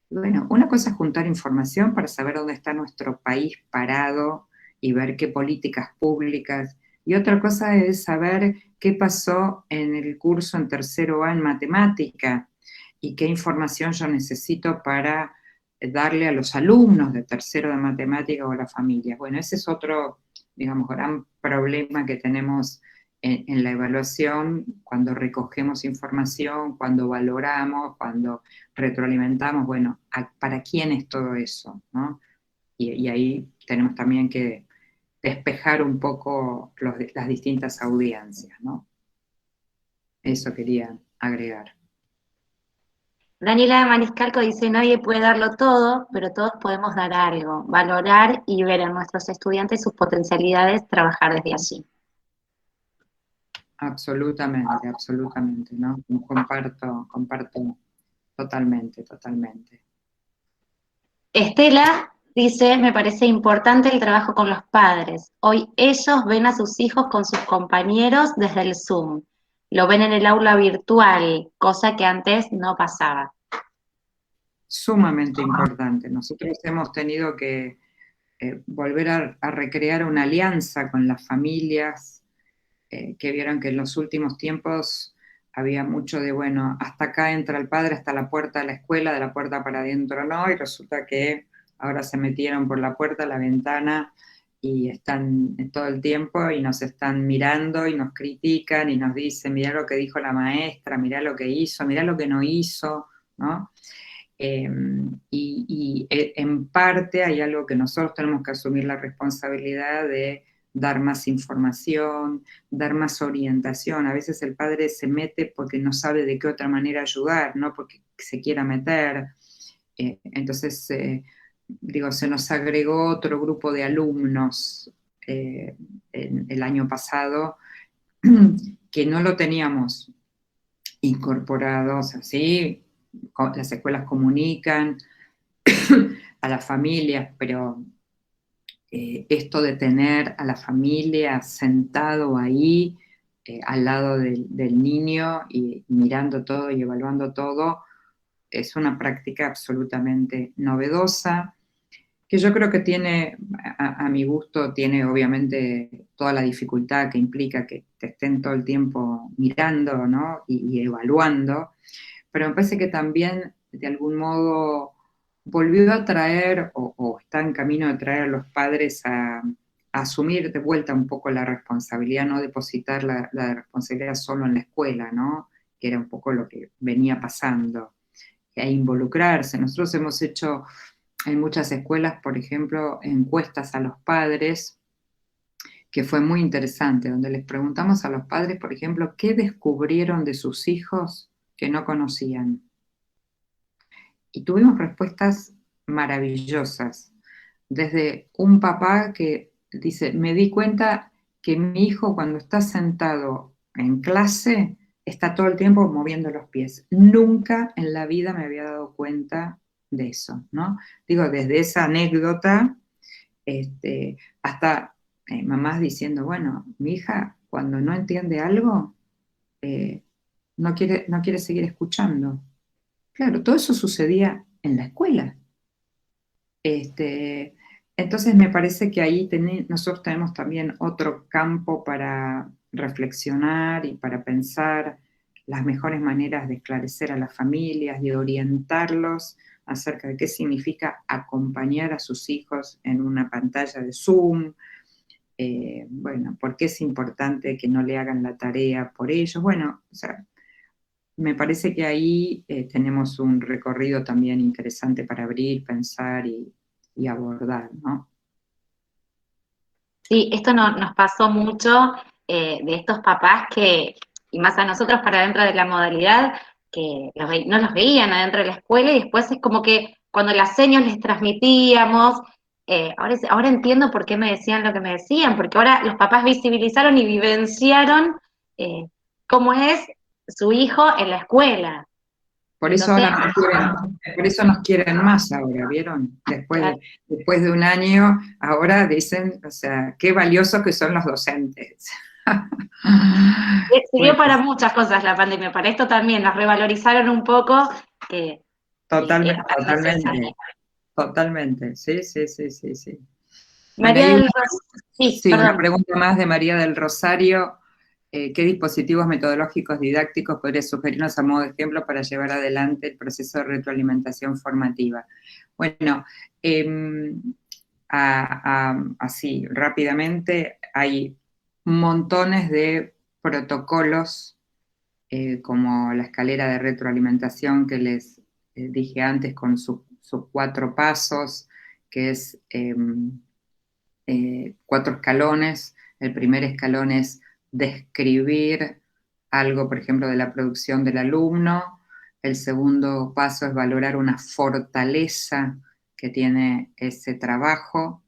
C: Bueno, una cosa es juntar información para saber dónde está nuestro país parado y ver qué políticas públicas, y otra cosa es saber qué pasó en el curso en tercero A en matemática y qué información yo necesito para darle a los alumnos de tercero de matemática o a las familias. Bueno, ese es otro, digamos, gran problema que tenemos en la evaluación cuando recogemos información, cuando valoramos, cuando retroalimentamos, bueno, ¿para quién es todo eso? ¿No? Y ahí tenemos también que despejar un poco las distintas audiencias, ¿no? Eso quería agregar.
D: Daniela Maniscalco dice, nadie puede darlo todo, pero todos podemos dar algo, valorar y ver en nuestros estudiantes sus potencialidades, trabajar desde allí.
C: Absolutamente, absolutamente, ¿no? Comparto totalmente, totalmente.
D: Estela dice, me parece importante el trabajo con los padres. Hoy ellos ven a sus hijos con sus compañeros desde el Zoom. Lo ven en el aula virtual, cosa que antes no pasaba.
C: Sumamente importante. Nosotros hemos tenido que volver a recrear una alianza con las familias que vieron que en los últimos tiempos había mucho de, bueno, hasta acá entra el padre, hasta la puerta de la escuela, de la puerta para adentro no, y resulta que ahora se metieron por la puerta, la ventana, y están todo el tiempo y nos están mirando y nos critican y nos dicen, mirá lo que dijo la maestra, mirá lo que hizo, mirá lo que no hizo, ¿no? Y en parte hay algo que nosotros tenemos que asumir la responsabilidad de dar más información, dar más orientación. A veces el padre se mete porque no sabe de qué otra manera ayudar, no porque se quiera meter. Entonces, digo, se nos agregó otro grupo de alumnos el año pasado que no lo teníamos incorporados así. Las escuelas comunican a las familias, pero esto de tener a la familia sentado ahí al lado del niño y mirando todo y evaluando todo, es una práctica absolutamente novedosa, que yo creo que tiene, a mi gusto, tiene obviamente toda la dificultad que implica que te estén todo el tiempo mirando, ¿no? y evaluando, pero me parece que también, de algún modo, volvió a traer, o está en camino de traer a los padres a asumir de vuelta un poco la responsabilidad, no depositar la responsabilidad solo en la escuela, ¿no? Que era un poco lo que venía pasando, a involucrarse. Nosotros hemos hecho en muchas escuelas, por ejemplo, encuestas a los padres, que fue muy interesante, donde les preguntamos a los padres, por ejemplo, qué descubrieron de sus hijos que no conocían. Y tuvimos respuestas maravillosas. Desde un papá que dice, me di cuenta que mi hijo cuando está sentado en clase está todo el tiempo moviendo los pies. Nunca en la vida me había dado cuenta de eso, ¿no? Digo, desde esa anécdota hasta mamás diciendo, bueno, mi hija cuando no entiende algo, no quiere seguir escuchando. Claro, todo eso sucedía en la escuela. Entonces me parece que ahí nosotros tenemos también otro campo para reflexionar y para pensar las mejores maneras de esclarecer a las familias, de orientarlos acerca de qué significa acompañar a sus hijos en una pantalla de Zoom, bueno, por qué es importante que no le hagan la tarea por ellos. Bueno, o sea, me parece que ahí tenemos un recorrido también interesante para abrir, pensar y abordar, ¿no?
D: Sí, esto nos pasó mucho de estos papás que, y más a nosotros para dentro de la modalidad, que no los veían adentro de la escuela y después es como que cuando las señas les transmitíamos, ahora entiendo por qué me decían lo que me decían, porque ahora los papás visibilizaron y vivenciaron cómo es su hijo en la escuela.
C: Por eso, por eso nos quieren más ahora, ¿vieron? Después de un año, ahora dicen, o sea, qué valiosos que son los docentes.
D: Sirvió para muchas cosas la pandemia, para esto también, nos revalorizaron un poco.
C: Totalmente, sí.
D: María
C: bueno,
D: del Rosario.
C: Sí, una pregunta más de María del Rosario. ¿Qué dispositivos metodológicos didácticos podría sugerirnos a modo de ejemplo para llevar adelante el proceso de retroalimentación formativa? Bueno, así rápidamente, hay montones de protocolos, como la escalera de retroalimentación que les dije antes con sus 4 pasos, que es 4 escalones. El primer escalón es describir algo, por ejemplo, de la producción del alumno. El segundo paso es valorar una fortaleza que tiene ese trabajo.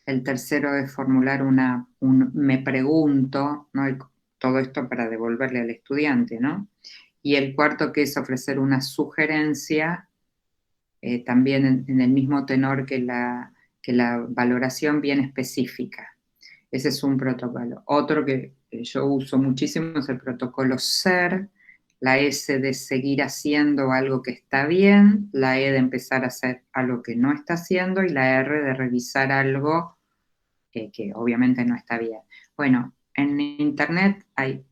C: El tercero es formular un me pregunto, ¿no? Todo esto para devolverle al estudiante, ¿no? Y el cuarto, que es ofrecer una sugerencia, también en el mismo tenor que la valoración, bien específica. Ese es un protocolo. Otro que yo uso muchísimo es el protocolo SER, la S de seguir haciendo algo que está bien, la E de empezar a hacer algo que no está haciendo, y la R de revisar algo que obviamente no está bien. Bueno, en Internet hay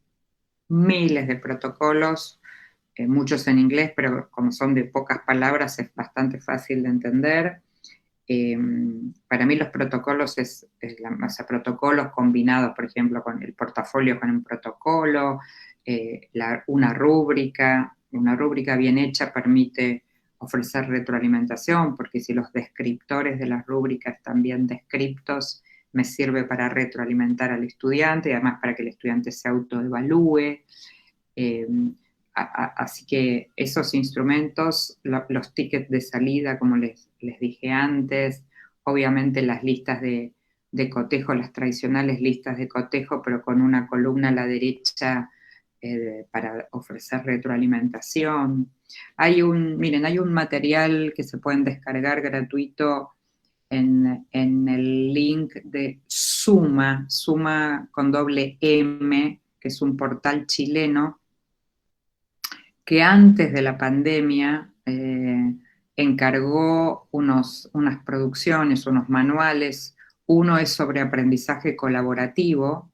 C: miles de protocolos, muchos en inglés, pero como son de pocas palabras es bastante fácil de entender. Para mí los protocolos protocolos combinados, por ejemplo, con el portafolio con un protocolo, una rúbrica bien hecha permite ofrecer retroalimentación, porque si los descriptores de las rúbricas están bien descriptos, me sirve para retroalimentar al estudiante, y además para que el estudiante se autoevalúe. Así que esos instrumentos, los tickets de salida, como les dije antes, obviamente las listas de cotejo, las tradicionales listas de cotejo, pero con una columna a la derecha para ofrecer retroalimentación. Miren, hay un material que se pueden descargar gratuito en el link de Suma con doble M, que es un portal chileno, que antes de la pandemia encargó unas producciones, unos manuales. Uno es sobre aprendizaje colaborativo,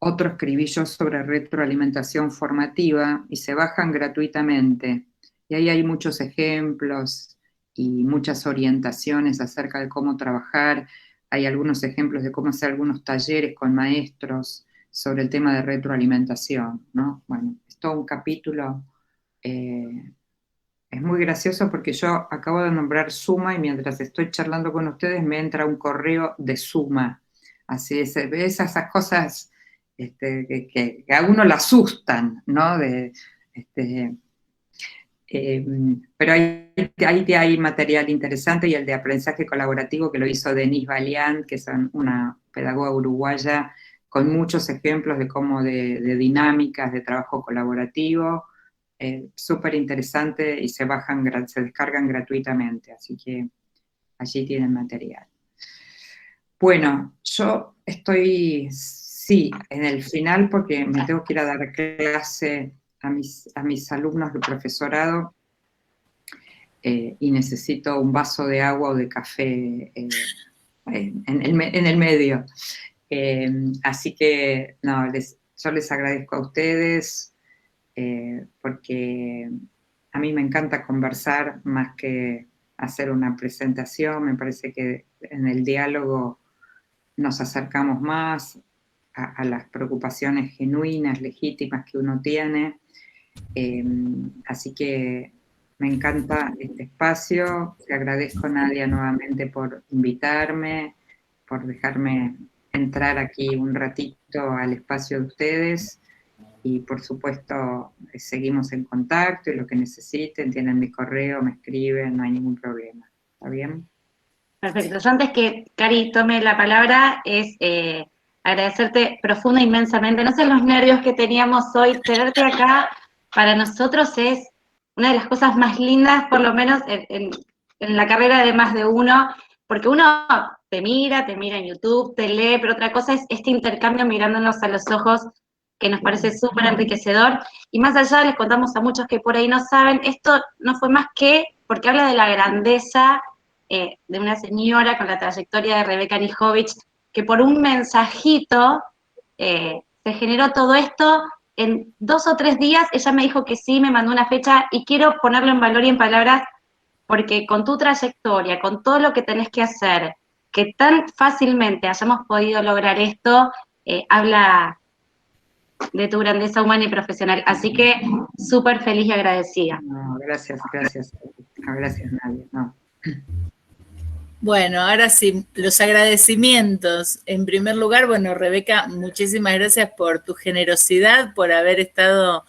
C: otro escribí yo sobre retroalimentación formativa, y se bajan gratuitamente. Y ahí hay muchos ejemplos y muchas orientaciones acerca de cómo trabajar. Hay algunos ejemplos de cómo hacer algunos talleres con maestros sobre el tema de retroalimentación, ¿no? Bueno, es todo un capítulo. Es muy gracioso porque yo acabo de nombrar Suma, y mientras estoy charlando con ustedes me entra un correo de Suma. Así es, esas cosas que a uno le asustan, ¿no? Pero ahí hay material interesante, y el de aprendizaje colaborativo que lo hizo Denise Valiant, que es una pedagoga uruguaya, con muchos ejemplos de dinámicas de trabajo colaborativo, súper interesante, y se descargan gratuitamente, así que allí tienen material. Bueno, yo estoy, sí, en el final, porque me tengo que ir a dar clase a mis alumnos de profesorado, y necesito un vaso de agua o de café en el medio. Así que, no, yo les agradezco a ustedes, porque a mí me encanta conversar más que hacer una presentación. Me parece que en el diálogo nos acercamos más a las preocupaciones genuinas, legítimas que uno tiene. Así que me encanta este espacio. Te agradezco, Nadia, nuevamente por invitarme, por dejarme entrar aquí un ratito al espacio de ustedes, y por supuesto seguimos en contacto, y lo que necesiten, tienen mi correo, me escriben, no hay ningún problema. ¿Está bien?
D: Perfecto. Yo, antes que Cari tome la palabra, es agradecerte profunda e inmensamente. No sé los nervios que teníamos hoy, tenerte acá para nosotros es una de las cosas más lindas, por lo menos en la carrera de más de uno, porque uno te mira en YouTube, te lee, pero otra cosa es este intercambio mirándonos a los ojos, que nos parece súper enriquecedor. Y más allá, les contamos a muchos que por ahí no saben, esto no fue más que porque habla de la grandeza de una señora con la trayectoria de Rebeca Anijovic, que por un mensajito se generó todo esto. En 2 o 3 días ella me dijo que sí, me mandó una fecha, y quiero ponerlo en valor y en palabras, porque con tu trayectoria, con todo lo que tenés que hacer, que tan fácilmente hayamos podido lograr esto, habla de tu grandeza humana y profesional. Así que súper feliz y agradecida.
C: No, gracias. No, gracias, Nadia. No.
B: Bueno, ahora sí, los agradecimientos. En primer lugar, bueno, Rebeca, muchísimas gracias por tu generosidad, por haber estado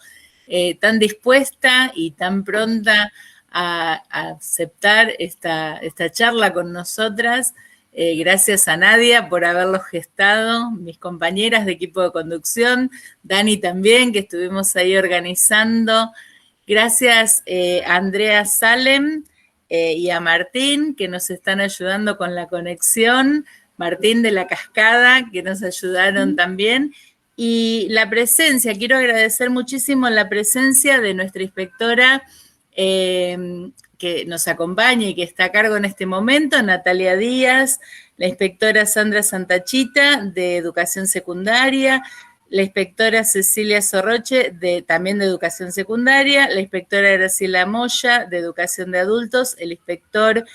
B: tan dispuesta y tan pronta a aceptar esta charla con nosotras. Gracias a Nadia por haberlo gestado, mis compañeras de equipo de conducción, Dani también, que estuvimos ahí organizando. Gracias a Andrea Salem y a Martín, que nos están ayudando con la conexión, Martín de la Cascada, que nos ayudaron también. Y la presencia, quiero agradecer muchísimo la presencia de nuestra inspectora que nos acompaña y que está a cargo en este momento, Natalia Díaz, la inspectora Sandra Santachita de Educación Secundaria, la inspectora Cecilia Sorroche también de Educación Secundaria, la inspectora Graciela Moya de Educación de Adultos, el inspector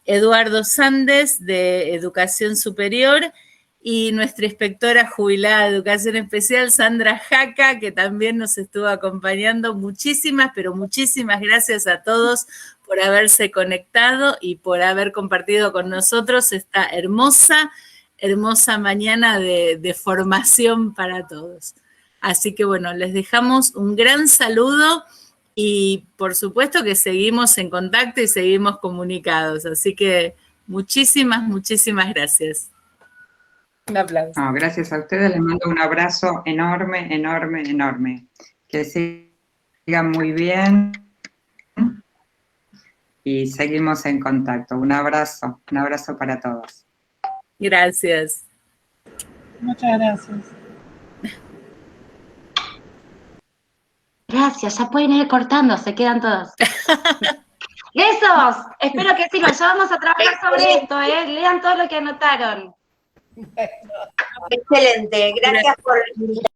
B: Eduardo Sandes de Educación Superior, y nuestra inspectora jubilada de Educación Especial, Sandra Jaca, que también nos estuvo acompañando. Muchísimas, pero muchísimas gracias a todos por haberse conectado y por haber compartido con nosotros esta hermosa mañana de formación para todos. Así que bueno, les dejamos un gran saludo y por supuesto que seguimos en contacto y seguimos comunicados. Así que muchísimas gracias. Un aplauso.
C: No, gracias a ustedes, les mando un abrazo enorme. Que sigan muy bien y seguimos en contacto. Un abrazo para todos.
B: Gracias.
E: Muchas gracias.
D: Gracias, ya pueden ir cortando, se quedan todos. ¡Besos! Espero que sirvan, ya vamos a trabajar sobre esto, lean todo lo que anotaron.
F: Excelente, gracias por invitarme.